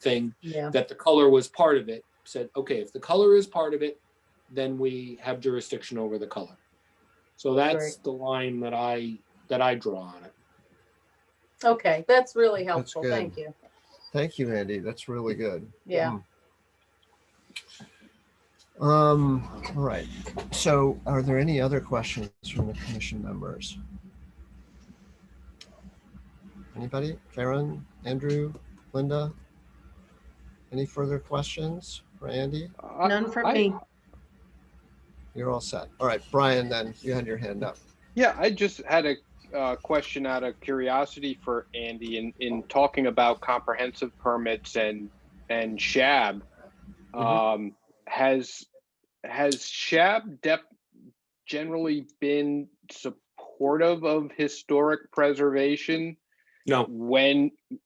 thing, Yeah. that the color was part of it. Said, okay, if the color is part of it, then we have jurisdiction over the color. So that's the line that I draw on it. Okay. That's really That's helpful. good. Thank you. Thank you, Andy. That's really good. Yeah. All right. So are there any other questions from the commission members? Anybody? Karen, Andrew, Linda? Any further questions for Andy? None for me. You're all set. All right, Brian, then you had your hand up. Yeah, I just had a question out of curiosity for Andy in talking about comprehensive permits and SHAB. Has SHAB generally been supportive of historic preservation? No.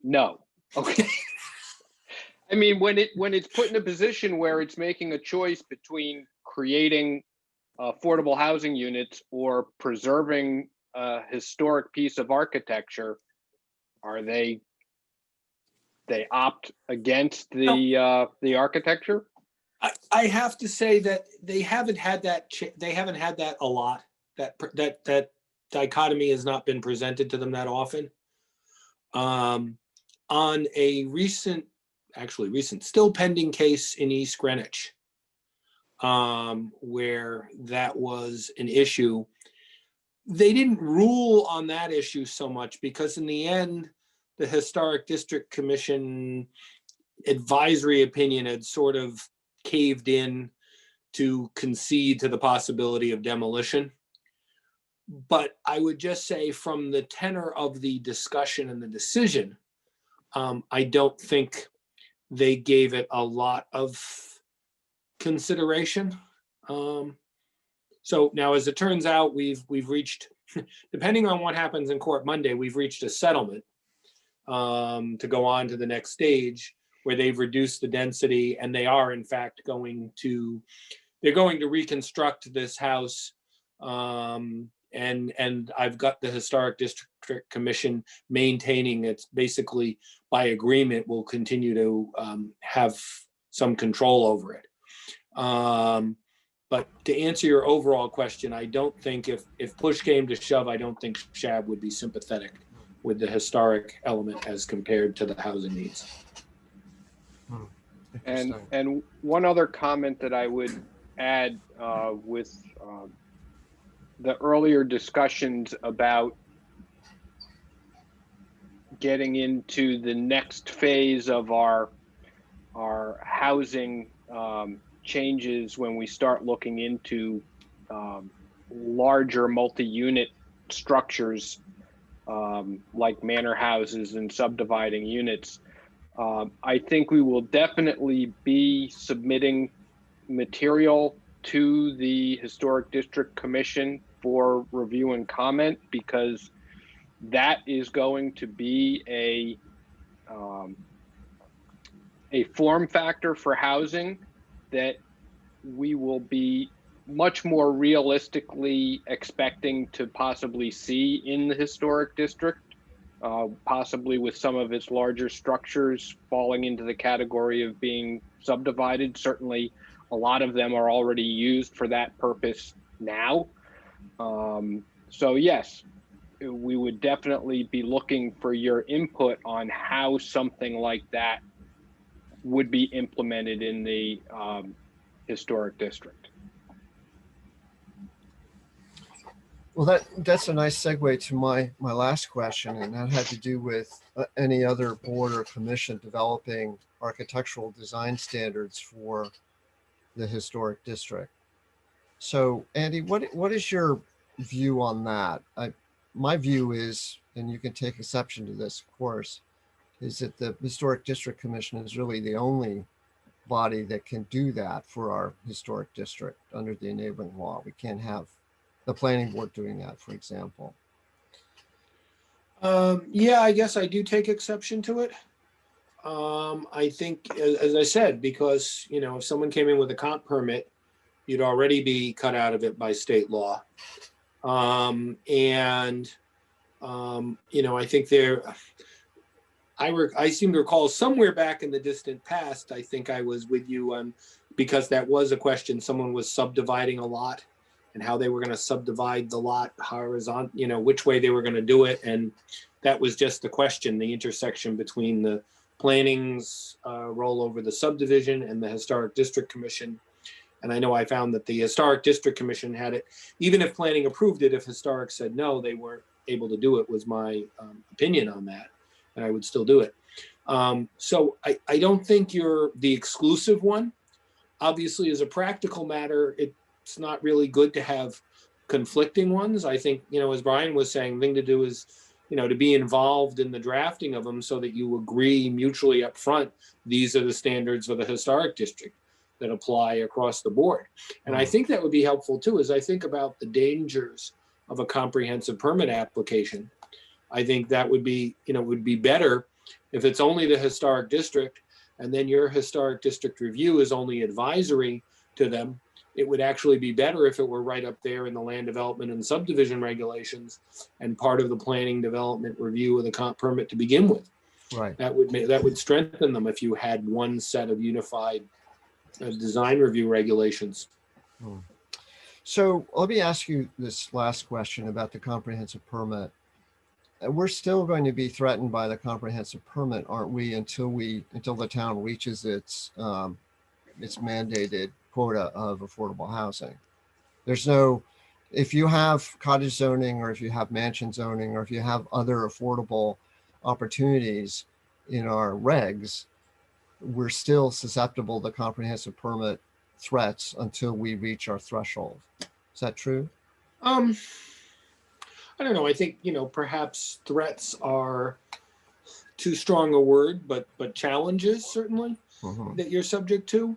No. Okay. I mean, when it's put in a position where it's making a choice between creating affordable housing units or preserving a historic piece of architecture, are they opt against the architecture? I have to say that they haven't had that. They haven't had that a lot. That dichotomy has not been presented to them that often. On a recent, still pending case in East Greenwich, where that was an issue, they didn't rule on that issue so much because in the end, the Historic District Commission advisory opinion had sort of caved in to concede to the possibility of demolition. But I would just say from the tenor of the discussion and the decision, I don't think they gave it a lot of consideration. So now, as it turns out, we've reached, depending on what happens in court Monday, we've reached a settlement to go on to the next stage where they've reduced the density, and they are in fact going to reconstruct this house. And I've got the Historic District Commission maintaining it's basically by agreement will continue to have some control over it. But to answer your overall question, I don't think if push came to shove, I don't think SHAB would be sympathetic with the historic element as compared to the housing needs. And one other comment that I would add with the earlier discussions about getting into the next phase of our housing changes when we start looking into larger multi-unit structures like manor houses and subdividing units. I think we will definitely be submitting material to the Historic District Commission for review and comment, because that is going to be a form factor for housing that we will be much more realistically expecting to possibly see in the historic district, possibly with some of its larger structures falling into the category of being subdivided. Certainly, a lot of them are already used for that purpose now. So yes, we would definitely be looking for your input on how something like that would be implemented in the historic district. Well, that's a nice segue to my last question, and that had to do with any other board or commission developing architectural design standards for the historic district. So, Andy, what is your view on that? My view is, and you can take exception to this, of course, is that the Historic District Commission is really the only body that can do that for our historic district under the enabling law. We can't have the planning board doing that, for example. Yeah, I guess I do take exception to it. I think, as I said, because, you know, if someone came in with a comp permit, you'd already be cut out of it by state law. You know, I think I seem to recall somewhere back in the distant past, I think I was with you on, because that was a question, someone was subdividing a lot and how they were going to subdivide the lot horizontal, you know, which way they were going to do it. And that was just the question, the intersection between the planning's role over the subdivision and the Historic District Commission. And I know I found that the Historic District Commission had it, even if planning approved it, if historic said no, they weren't able to do it, was my opinion on that. And I would still do it. So I don't think you're the exclusive one. Obviously, as a practical matter, it's not really good to have conflicting ones. I think, you know, as Brian was saying, the thing to do is, you know, to be involved in the drafting of them so that you agree mutually up front, these are the standards for the historic district that apply across the board. And I think that would be helpful too, as I think about the dangers of a comprehensive permit application. I think that would be, you know, would be better if it's only the historic district and then your historic district review is only advisory to them. It would actually be better if it were right up there in the land development and subdivision regulations and part of the planning development review of the comp permit to begin with. Right. That would strengthen them if you had one set of unified design review regulations. So let me ask you this last question about the comprehensive permit. We're still going to be threatened by the comprehensive permit, aren't we, until the town reaches its mandated quota of affordable housing? There's no, if you have cottage zoning or if you have mansion zoning or if you have other affordable opportunities in our regs, we're still susceptible to comprehensive permit threats until we reach our threshold. Is that true? I don't know. I think, you know, perhaps threats are too strong a word, but challenges certainly that you're subject to.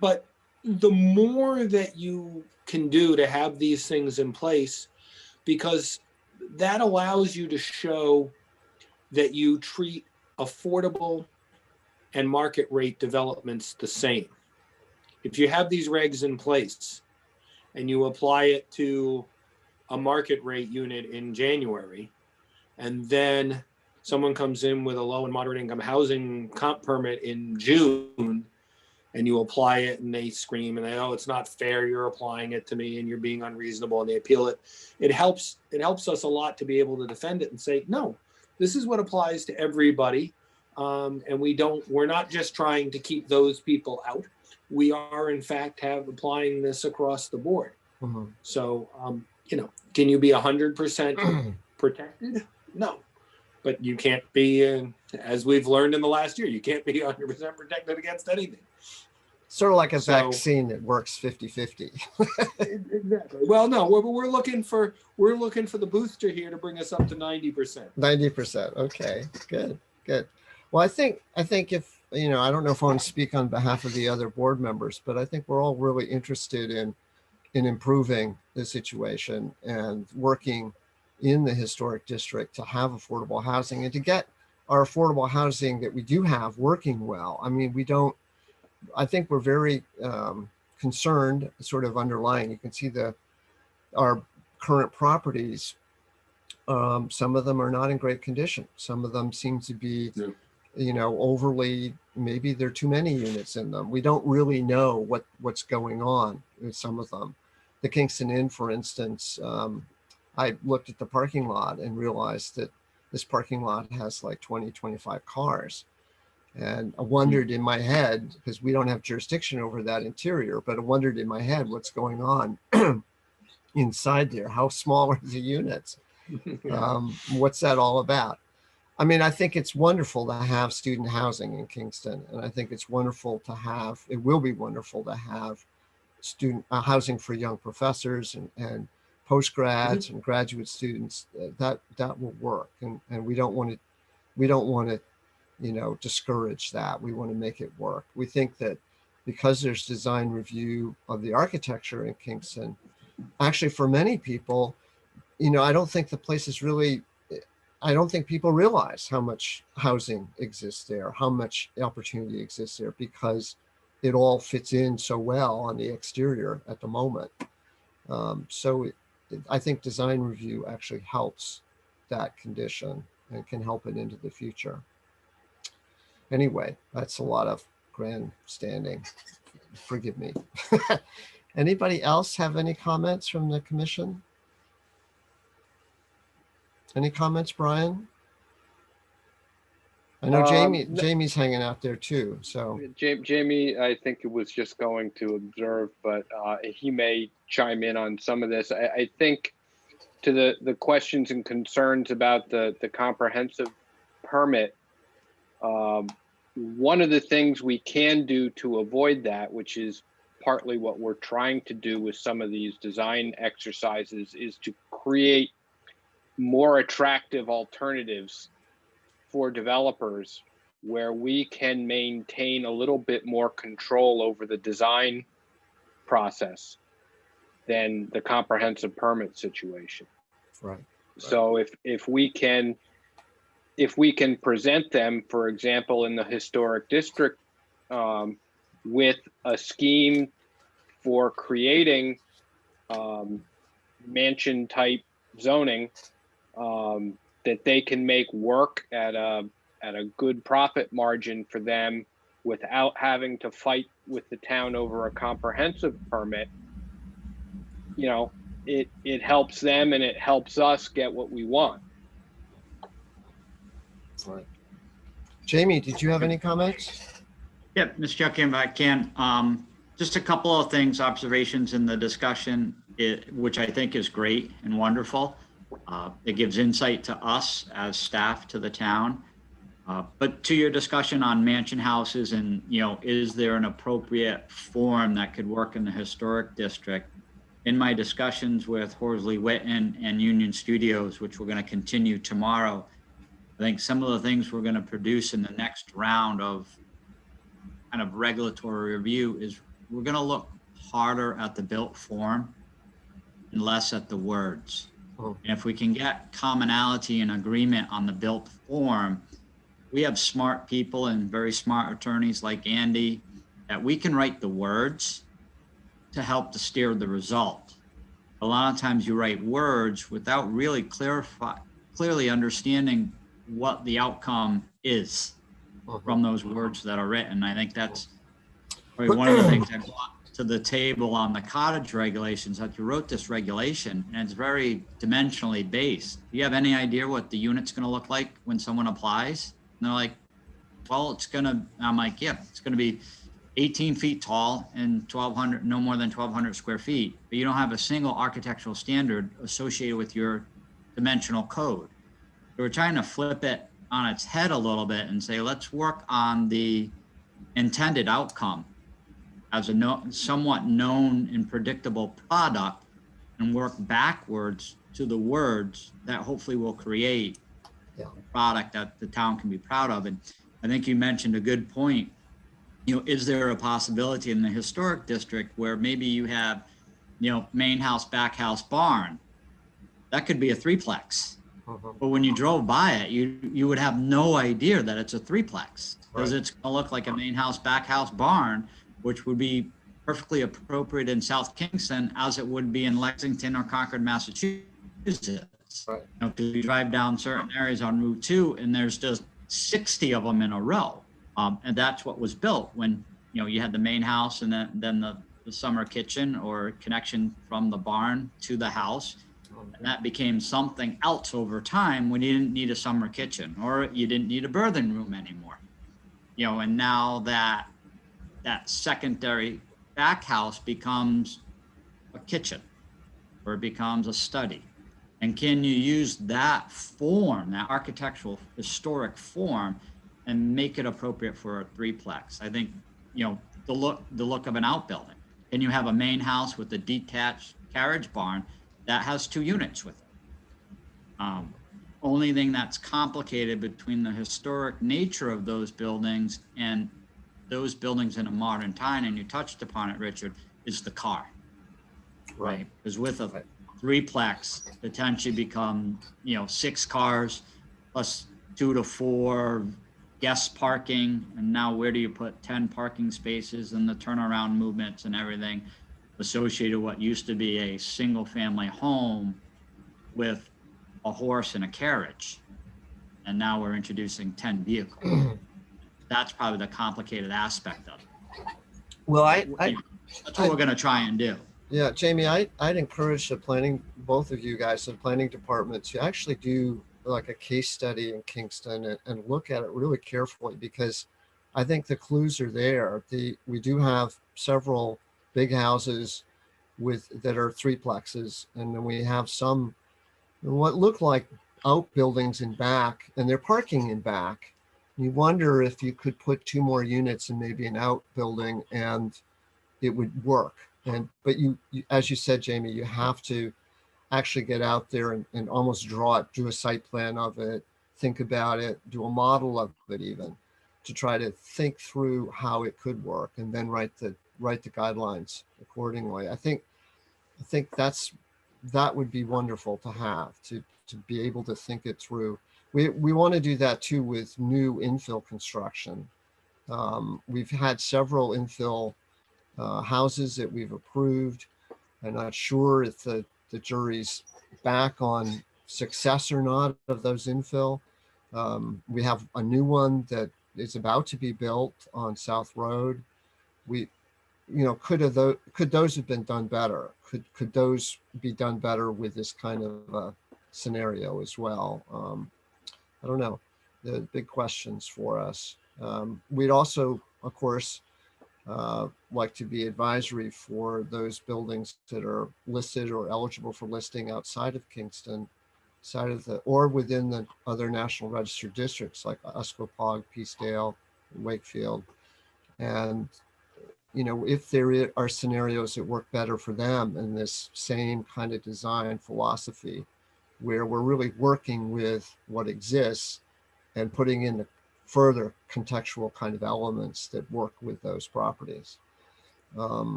But the more that you can do to have these things in place, because that allows you to show that you treat affordable and market rate developments the same. If you have these regs in place and you apply it to a market rate unit in January, and then someone comes in with a low and moderate income housing comp permit in June, and you apply it and they scream and they, oh, it's not fair, you're applying it to me and you're being unreasonable, and they appeal it. It helps us a lot to be able to defend it and say, no, this is what applies to everybody. And we're not just trying to keep those people out. We are in fact applying this across the board. Mhm. So, can you be 100% protected? No, but you can't be, as we've learned in the last year, you can't be 100% protected against anything. Sort of like a So- vaccine that works 50-50. Exactly. Well, no, we're looking for the booster here to bring us up to 90%. 90%. Okay, good. Well, I think if, I don't know if I want to speak on behalf of the other board members, but I think we're all really interested in improving the situation and working in the historic district to have affordable housing and to get our affordable housing that we do have working well. I mean, I think we're very concerned, sort of underlying. You can see our current properties. Some of them are not in great condition. Some of them seem to be, overly, maybe there are too many units in them. We don't really know what's going on with some of them. The Kingston Inn, for instance, I looked at the parking lot and realized that this parking lot has like 20, 25 cars. And I wondered in my head, because we don't have jurisdiction over that interior, but I wondered in my head what's going on inside there. How small are the units? What's that all about? I mean, I think it's wonderful to have student housing in Kingston. And I think it's wonderful to have, it will be wonderful to have student housing for young professors and postgrads and graduate students. That will work. And we don't want to, discourage that. We want to make it work. We think that because there's design review of the architecture in Kingston, actually for many people, I don't think the place is really, I don't think people realize how much housing exists there, how much opportunity exists there, because it all fits in so well on the exterior at the moment. I think design review actually helps that condition and can help it into the future. Anyway, that's a lot of grandstanding. Forgive me. Anybody else have any comments from the commission? Any comments, Brian? I know Jamie's hanging out there too. So Jamie, I think it was just going to observe, but he may chime in on some of this. I think to the questions and concerns about the comprehensive permit, one of the things we can do to avoid that, which is partly what we're trying to do with some of these design exercises, is to create more attractive alternatives for developers where we can maintain a little bit more control over the design process than the comprehensive permit situation. right. So if we can present them, for example, in the historic district, with a scheme for creating mansion type zoning, that they can make work at a good profit margin for them without having to fight with the town over a comprehensive permit, it helps them and it helps us get what we want. Right. Jamie, did you have any comments? Yep, Ms. Chuckin, if I can, just a couple of things, observations in the discussion, which I think is great and wonderful. It gives insight to us as staff to the town. But to your discussion on mansion houses and, is there an appropriate form that could work in the historic district? In my discussions with Horsley Witten and Union Studios, which we're going to continue tomorrow, I think some of the things we're going to produce in the next round of kind of regulatory review is we're going to look harder at the built form and less at the words. Oh. And if we can get commonality and agreement on the built form, we have smart people and very smart attorneys like Andy that we can write the words to help to steer the result. A lot of times you write words without really clearly understanding what the outcome is from those words that are written. I think that's probably one of the things I brought to the table on the cottage regulations, that you wrote this regulation and it's very dimensionally based. Do you have any idea what the unit's going to look like when someone applies? And they're like, well, it's going to, I'm like, yeah, it's going to be 18 feet tall and 1,200, no more than 1,200 square feet, but you don't have a single architectural standard associated with your dimensional code. So we're trying to flip it on its head a little bit and say, let's work on the intended outcome as a somewhat known and predictable product and work backwards to the words that hopefully will create a product that the town can be proud of. And I think you mentioned a good point. You know, is there a possibility in the historic district where maybe you have, you know, main house, back house, barn? That could be a threeplex. But when you drove by it, you would have no idea that it's a threeplex, because it's going to look like a main house, back house, barn, which would be perfectly appropriate in South Kingston as it would be in Lexington or Concord, Massachusetts. Right. You know, because you drive down certain areas on Route 2 and there's just 60 of them in a row. And that's what was built when, you know, you had the main house and then the summer kitchen or connection from the barn to the house. And that became something else over time when you didn't need a summer kitchen or you didn't need a birthing room anymore. You know, and now that secondary back house becomes a kitchen or it becomes a study. And can you use that form, that architectural historic form, and make it appropriate for a threeplex? I think, you know, the look of an outbuilding. Can you have a main house with a detached carriage barn that has 2 units with it? Only thing that's complicated between the historic nature of those buildings and those buildings in a modern time, and you touched upon it, Richard, is the car. Right? Because with a threeplex, potentially become, you know, 6 cars plus 2 to 4 guest parking, and now where do you put 10 parking spaces and the turnaround movements and everything associated with what used to be a single family home with a horse and a carriage, and now we're introducing 10 vehicles. That's probably the complicated aspect of it. Well, that's what we're going to try and do. Yeah, Jamie, I'd encourage both of you guys, the planning department, to actually do like a case study in Kingston and look at it really carefully, because I think the clues are there. We do have several big houses that are threeplexes, and then we have some what look like outbuildings in back, and they're parking in back. You wonder if you could put 2 more units in maybe an outbuilding and it would work. But you, as you said, Jamie, you have to actually get out there and almost draw it, do a site plan of it, think about it, do a model of it even, to try to think through how it could work, and then write the guidelines accordingly. I think that would be wonderful to have, to be able to think it through. We want to do that too with new infill construction. We've had several infill houses that we've approved. I'm not sure if the jury's back on success or not of those infill. We have a new one that is about to be built on South Road. Could those have been done better? Could those be done better with this kind of scenario as well? I don't know. The big questions for us. We'd also, of course, like to be advisory for those buildings that are listed or eligible for listing outside of Kingston, or within the other National Register districts like Usquepaugh, Peacedale, Wakefield. And, if there are scenarios that work better for them in this same kind of design philosophy, where we're really working with what exists and putting in the further contextual kind of elements that work with those properties.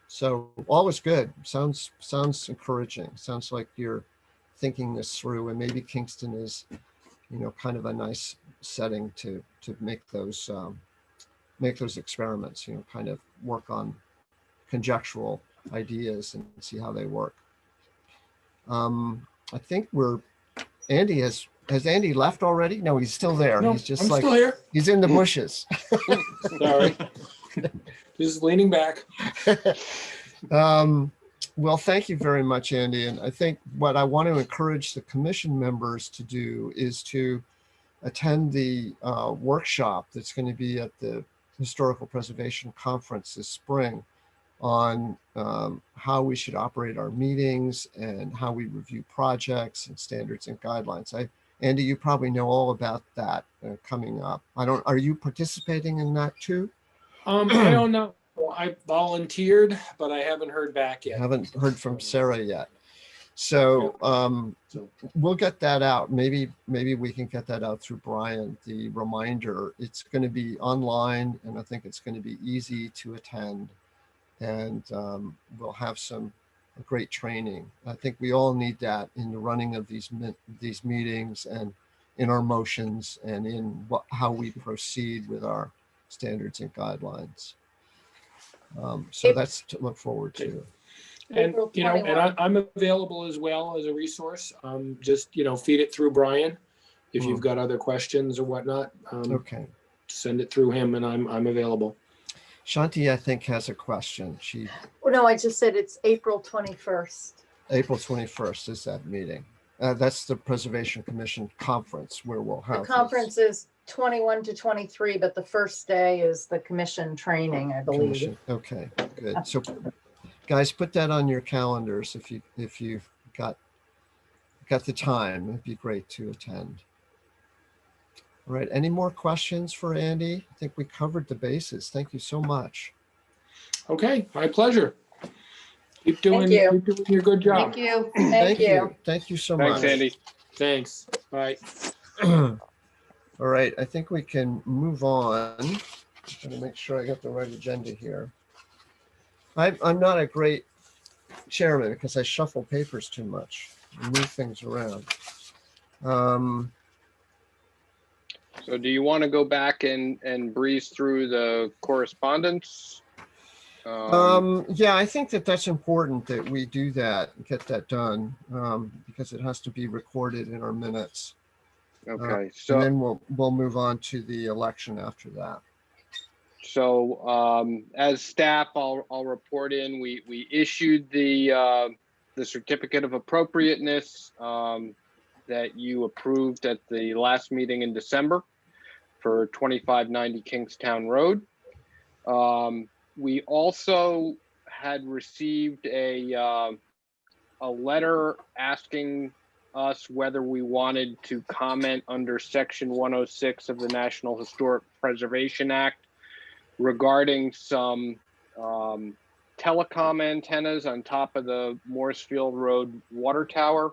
So all is good. Sounds encouraging. Sounds like you're thinking this through, and maybe Kingston is, kind of a nice setting to make those experiments. Kind of work on conjectural ideas and see how they work. I think Andy has Andy left already? No, he's still there. No, He's just I'm like, still here. he's in the bushes. Sorry. Just leaning back. Well, thank you very much, Andy. And I think what I want to encourage the commission members to do is to attend the workshop that's going to be at the Historical Preservation Conference this spring on how we should operate our meetings and how we review projects and standards and guidelines. Andy, you probably know all about that coming up. Are you participating in that too? I don't know. I volunteered, but I haven't heard back yet. Haven't heard from Sarah yet. So we'll get that out. Maybe we can get that out through Brian, the reminder. It's going to be online, and I think it's going to be easy to attend. And we'll have some great training. I think we all need that in the running of these meetings and in our motions and in how we proceed with our standards and guidelines. So that's to look forward to. And I'm available as well as a resource. Just feed it through Brian if you've got other questions or whatnot. Okay. Send it through him, and I'm available. Shanti, I think, has a question. Oh, no, I just said it's April 21st. April 21st is that meeting. That's the Preservation Commission conference where we'll have. The conference is 21 to 23, but the first day is the commission training, I believe. Commission. Okay, good. So, guys, put that on your calendars if you've got the time. It'd be great to attend. All right. Any more questions for Andy? I think we covered the bases. Thank you so much. Okay, my pleasure. Keep doing your good job. Thank you. Thank you. Thank you so Thanks, much. Andy. Thanks. Bye. All right. I think we can move on. I'm going to make sure I got the right agenda here. I'm not a great chairman because I shuffle papers too much and move things around. So do you want to go back and breeze through the correspondence? Yeah, I think that's important that we do that, get that done, because it has to be recorded in our minutes. Okay, And so then we'll move on to the election after that. so as staff, I'll report in. We issued the certificate of appropriateness that you approved at the last meeting in December for 2590 Kingstown Road. We also had received a letter asking us whether we wanted to comment under Section 106 of the National Historic Preservation Act regarding some telecom antennas on top of the Morrisfield Road water tower.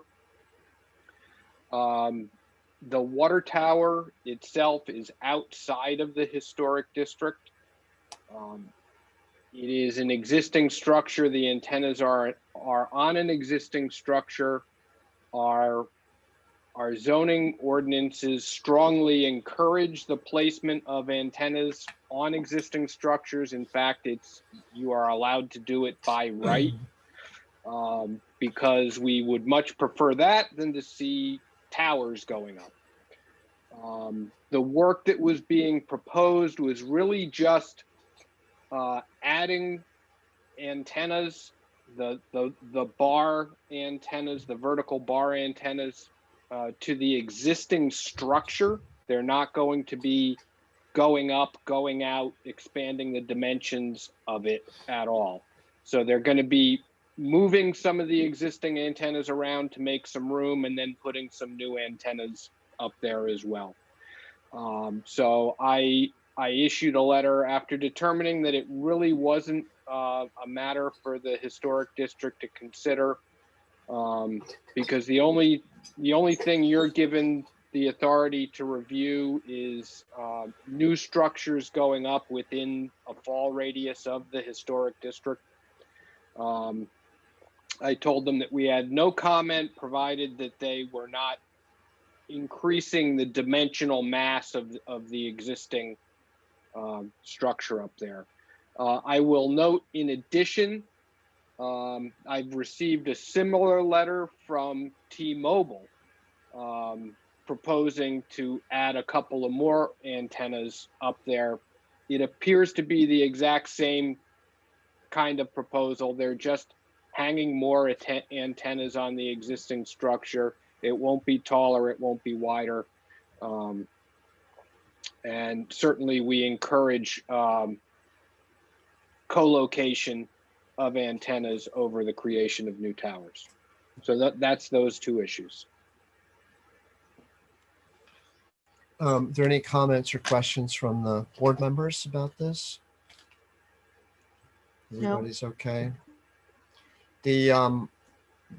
The water tower itself is outside of the historic district. It is an existing structure. The antennas are on an existing structure. Our zoning ordinances strongly encourage the placement of antennas on existing structures. In fact, you are allowed to do it by right, because we would much prefer that than to see towers going up. The work that was being proposed was really just adding antennas, the bar antennas, the vertical bar antennas to the existing structure. They're not going to be going up, going out, expanding the dimensions of it at all. So they're going to be moving some of the existing antennas around to make some room and then putting some new antennas up there as well. So I issued a letter after determining that it really wasn't a matter for the historic district to consider, because the only thing you're given the authority to review is new structures going up within a fall radius of the historic district. I told them that we had no comment, provided that they were not increasing the dimensional mass of the existing structure up there. I will note, in addition, I've received a similar letter from T-Mobile proposing to add a couple of more antennas up there. It appears to be the exact same kind of proposal. They're just hanging more antennas on the existing structure. It won't be taller, it won't be wider. And certainly we encourage co-location of antennas over the creation of new towers. So that's those two issues. Are there any comments or questions from the board members about this? No. Everybody's okay? The,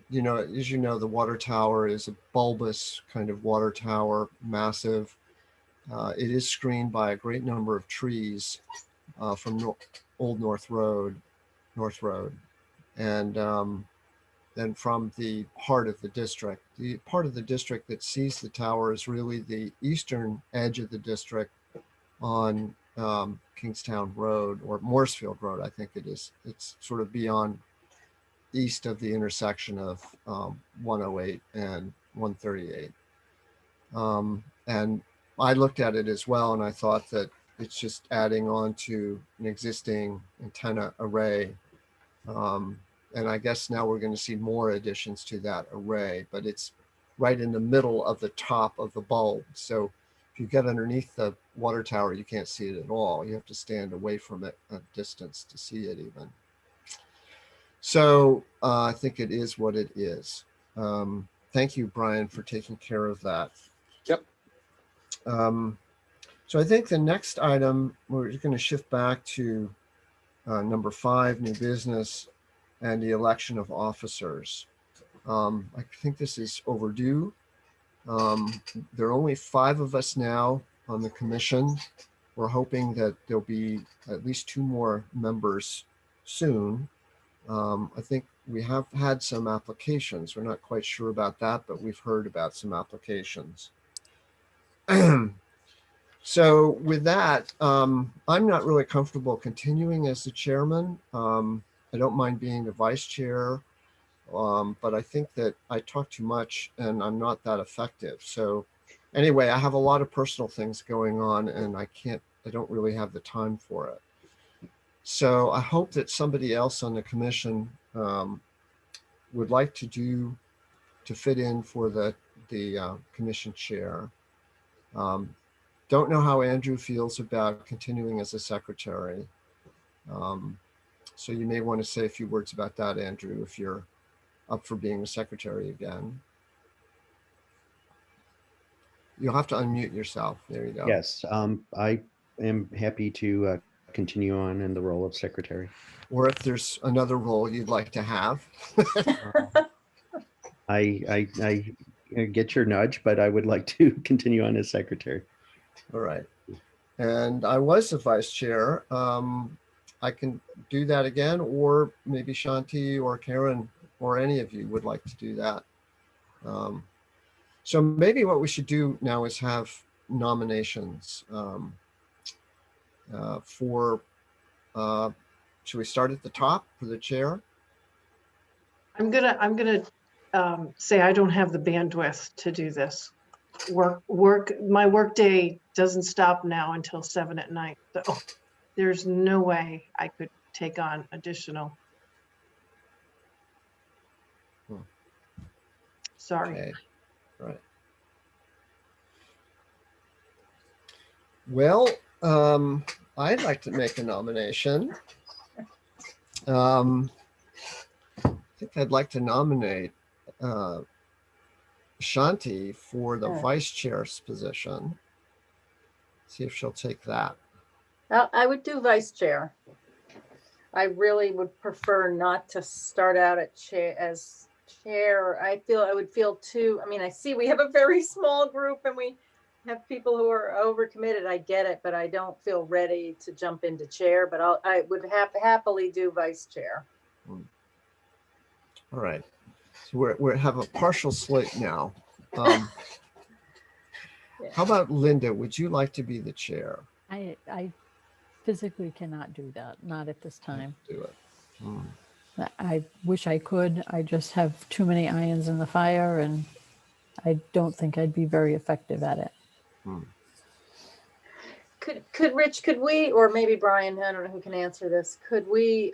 you know, as you know, the water tower is a bulbous kind of water tower, massive. It is screened by a great number of trees from Old North Road, and then from the heart of the district. The part of the district that sees the tower is really the eastern edge of the district on Kingstown Road, or Mooresfield Road, I think it is. It's sort of beyond, east of the intersection of 108 and 138. And I looked at it as well, and I thought that it's just adding on to an existing antenna array. And I guess now we're going to see more additions to that array, but it's right in the middle of the top of the bulb. So if you get underneath the water tower, you can't see it at all. You have to stand away from it a distance to see it even. So I think it is what it is. Thank you, Brian, for taking care of that. Yep. So I think the next item, we're going to shift back to number 5, new business, and the election of officers. I think this is overdue. There are only 5 of us now on the commission. We're hoping that there'll be at least 2 more members soon. I think we have had some applications. We're not quite sure about that, but we've heard about some applications. So with that, I'm not really comfortable continuing as the chairman. I don't mind being the vice chair, but I think that I talk too much and I'm not that effective. So anyway, I have a lot of personal things going on and I don't really have the time for it. So I hope that somebody else on the commission would like to fit in for the commission chair. Don't know how Andrew feels about continuing as a secretary. So you may want to say a few words about that, Andrew, if you're up for being the secretary again. You'll have to unmute yourself. There you go. Yes, I am happy to continue on in the role of secretary. Or if there's another role you'd like to have. I get your nudge, but I would like to continue on as secretary. All right. And I was the vice chair. I can do that again, or maybe Shanti or Karen or any of you would like to do that. So maybe what we should do now is have nominations should we start at the top for the chair? I'm gonna say I don't have the bandwidth to do this. My work day doesn't stop now until 7 at night. So there's no way I could take on additional. Sorry. Okay. Right. Well, I'd like to make a nomination. I think I'd like to nominate Shanti for the vice chair's position. See if she'll take that. I would do vice chair. I really would prefer not to start out as chair. I would feel too, I mean, I see we have a very small group and we have people who are overcommitted. I get it, but I don't feel ready to jump into chair, but I would happily do vice chair. All right. So we have a partial slate now. Yeah. How about Linda? Would you like to be the chair? I physically cannot do that, not at this time. Do it. I wish I could. I just have too many irons in the fire, and I don't think I'd be very effective at it. Could Rich, could we, or maybe Brian, I don't know who can answer this. Could we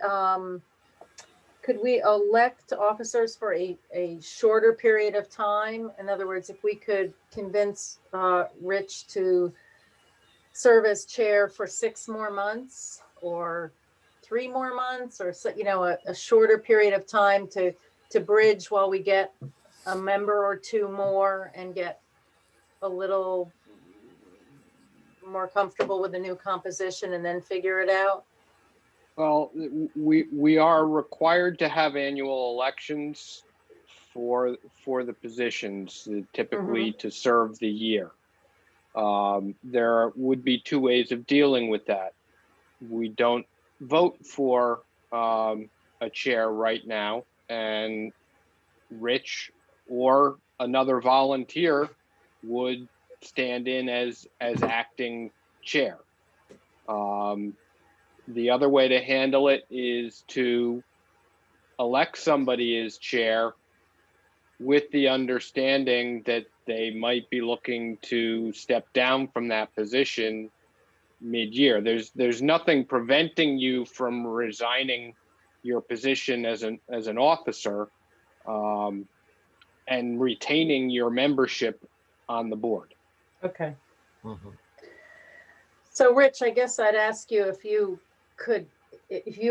elect officers for a shorter period of time? In other words, if we could convince Rich to serve as chair for 6 more months or 3 more months, or so, you know, a shorter period of time to bridge while we get a member or 2 more and get a little more comfortable with the new composition and then figure it out? Well, we are required to have annual elections for the positions, typically to serve the year. There would be 2 ways of dealing with that. We don't vote for a chair right now, and Rich or another volunteer would stand in as acting chair. The other way to handle it is to elect somebody as chair with the understanding that they might be looking to step down from that position mid-year. There's nothing preventing you from resigning your position as an officer and retaining your membership on the board. Okay. So Rich, I guess I'd ask you if you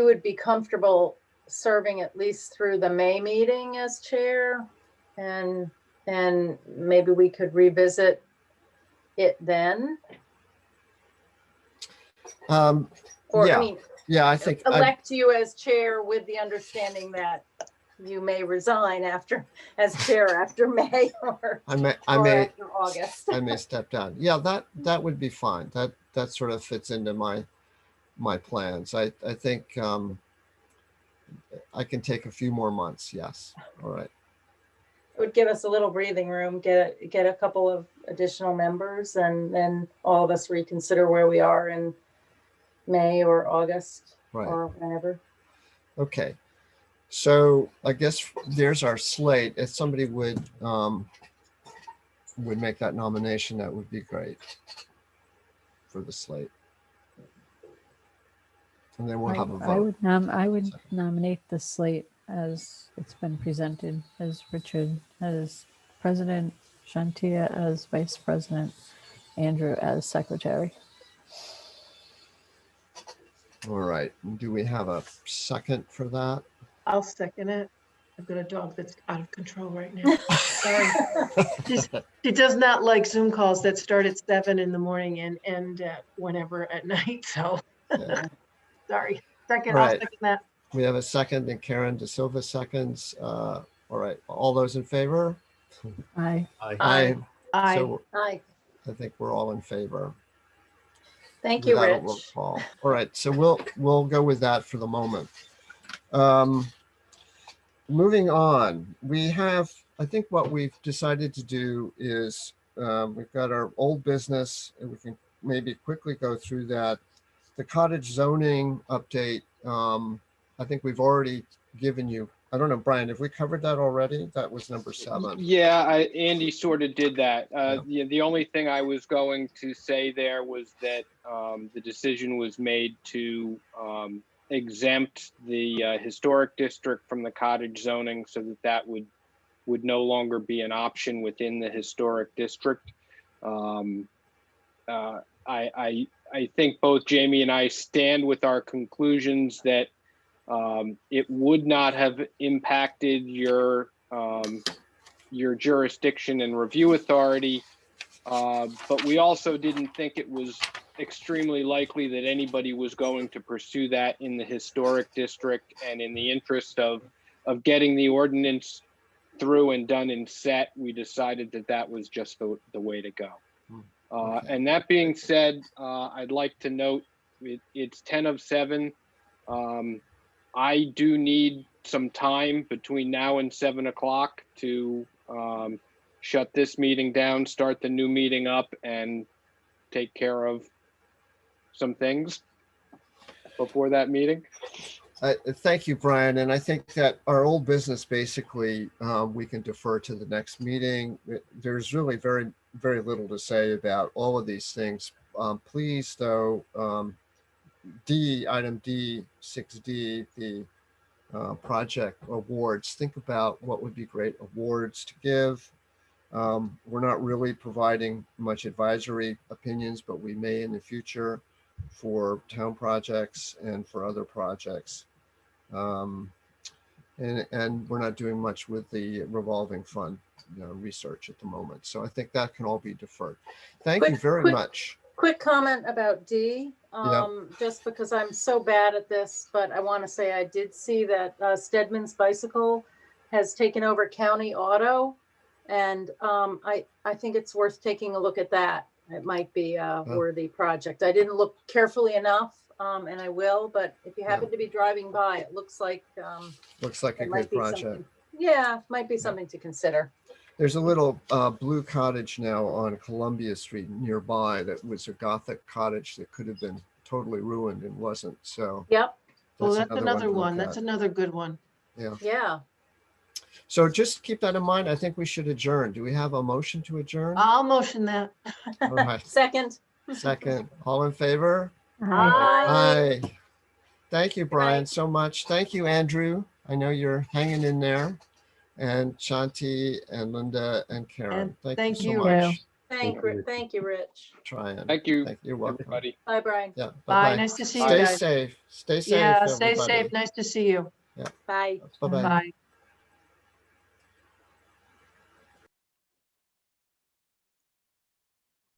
would be comfortable serving at least through the May meeting as chair, and maybe we could revisit it then. Or yeah. I mean, Yeah, I think elect you as chair with the understanding that you may resign as chair after May or after August. I may step down. Yeah, that would be fine. That sort of fits into my plans. I think I can take a few more months. Yes. All right. It would give us a little breathing room, get a couple of additional members, and then all of us reconsider where we are in May or August or whenever. Okay. So I guess there's our slate. If somebody would make that nomination, that would be great for the slate. And then we'll have a vote. I would nominate the slate as it's been presented, as Richard as president, Shantia as vice president, Andrew as secretary. All right. Do we have a second for that? I'll second it. I've got a dog that's out of control right now. Sorry. She does not like Zoom calls that start at 7 in the morning and end at whenever at night. So sorry. Second, Right. I'll second that. We have a second, and Karen De Silva seconds. All right. All those in favor? Aye. Aye. Aye. So Aye. I think we're all in favor. Thank you, Without a Rich. roll call. All right. So we'll go with that for the moment. Moving on, I think what we've decided to do is we've got our old business, and we can maybe quickly go through that. The cottage zoning update, I think we've already given you. I don't know, Brian, have we covered that already? That was number 7. Yeah, Andy sort of did that. The only thing I was going to say there was that the decision was made to exempt the historic district from the cottage zoning, so that would no longer be an option within the historic district. I think both Jamie and I stand with our conclusions that it would not have impacted your jurisdiction and review authority, but we also didn't think it was extremely likely that anybody was going to pursue that in the historic district, and in the interest of getting the ordinance through and done in set, we decided that that was just the way to go. Okay. And that being said, I'd like to note it's 10 of 7. I do need some time between now and 7 o'clock to shut this meeting down, start the new meeting up, and take care of some things before that meeting. Thank you, Brian. And I think that our old business, basically, we can defer to the next meeting. There's really very, very little to say about all of these things. Please, though, item D, 6D, the project awards, think about what would be great awards to give. We're not really providing much advisory opinions, but we may in the future for town projects and for other projects. And we're not doing much with the revolving fund research at the moment. So I think that can all be deferred. Thank you very much. Quick comment about D, just because I'm so bad at this, but I want to say I did see that Stedman's Bicycle has taken over County Auto. And I think it's worth taking a look at that. It might be a worthy project. I didn't look carefully enough, and I will, but if you happen to be driving by, it looks like a it good might be project. something. Yeah, might be something to consider. There's a little blue cottage now on Columbia Street nearby that was a Gothic cottage that could have been totally ruined and wasn't. So Yep. Well, that's another to look one. That's at. another good one. Yeah. So just keep that in mind. I think we should adjourn. Do we have a motion to adjourn? I'll motion that. All right. Second. Second. All in favor? Aye. Aye. Thank you, Brian, so much. Thank you, Andrew. I know you're hanging in there. And Shanti and Linda and Karen. And Thank you thank so you. much. Thank you, Rich. Trying. Thank you, You're welcome. everybody. Bye, Brian. Yeah. Bye. Bye-bye. Nice to see you Stay guys. safe. Stay safe, Yeah, stay everybody. safe. Nice to see you. Bye. Bye-bye. Bye.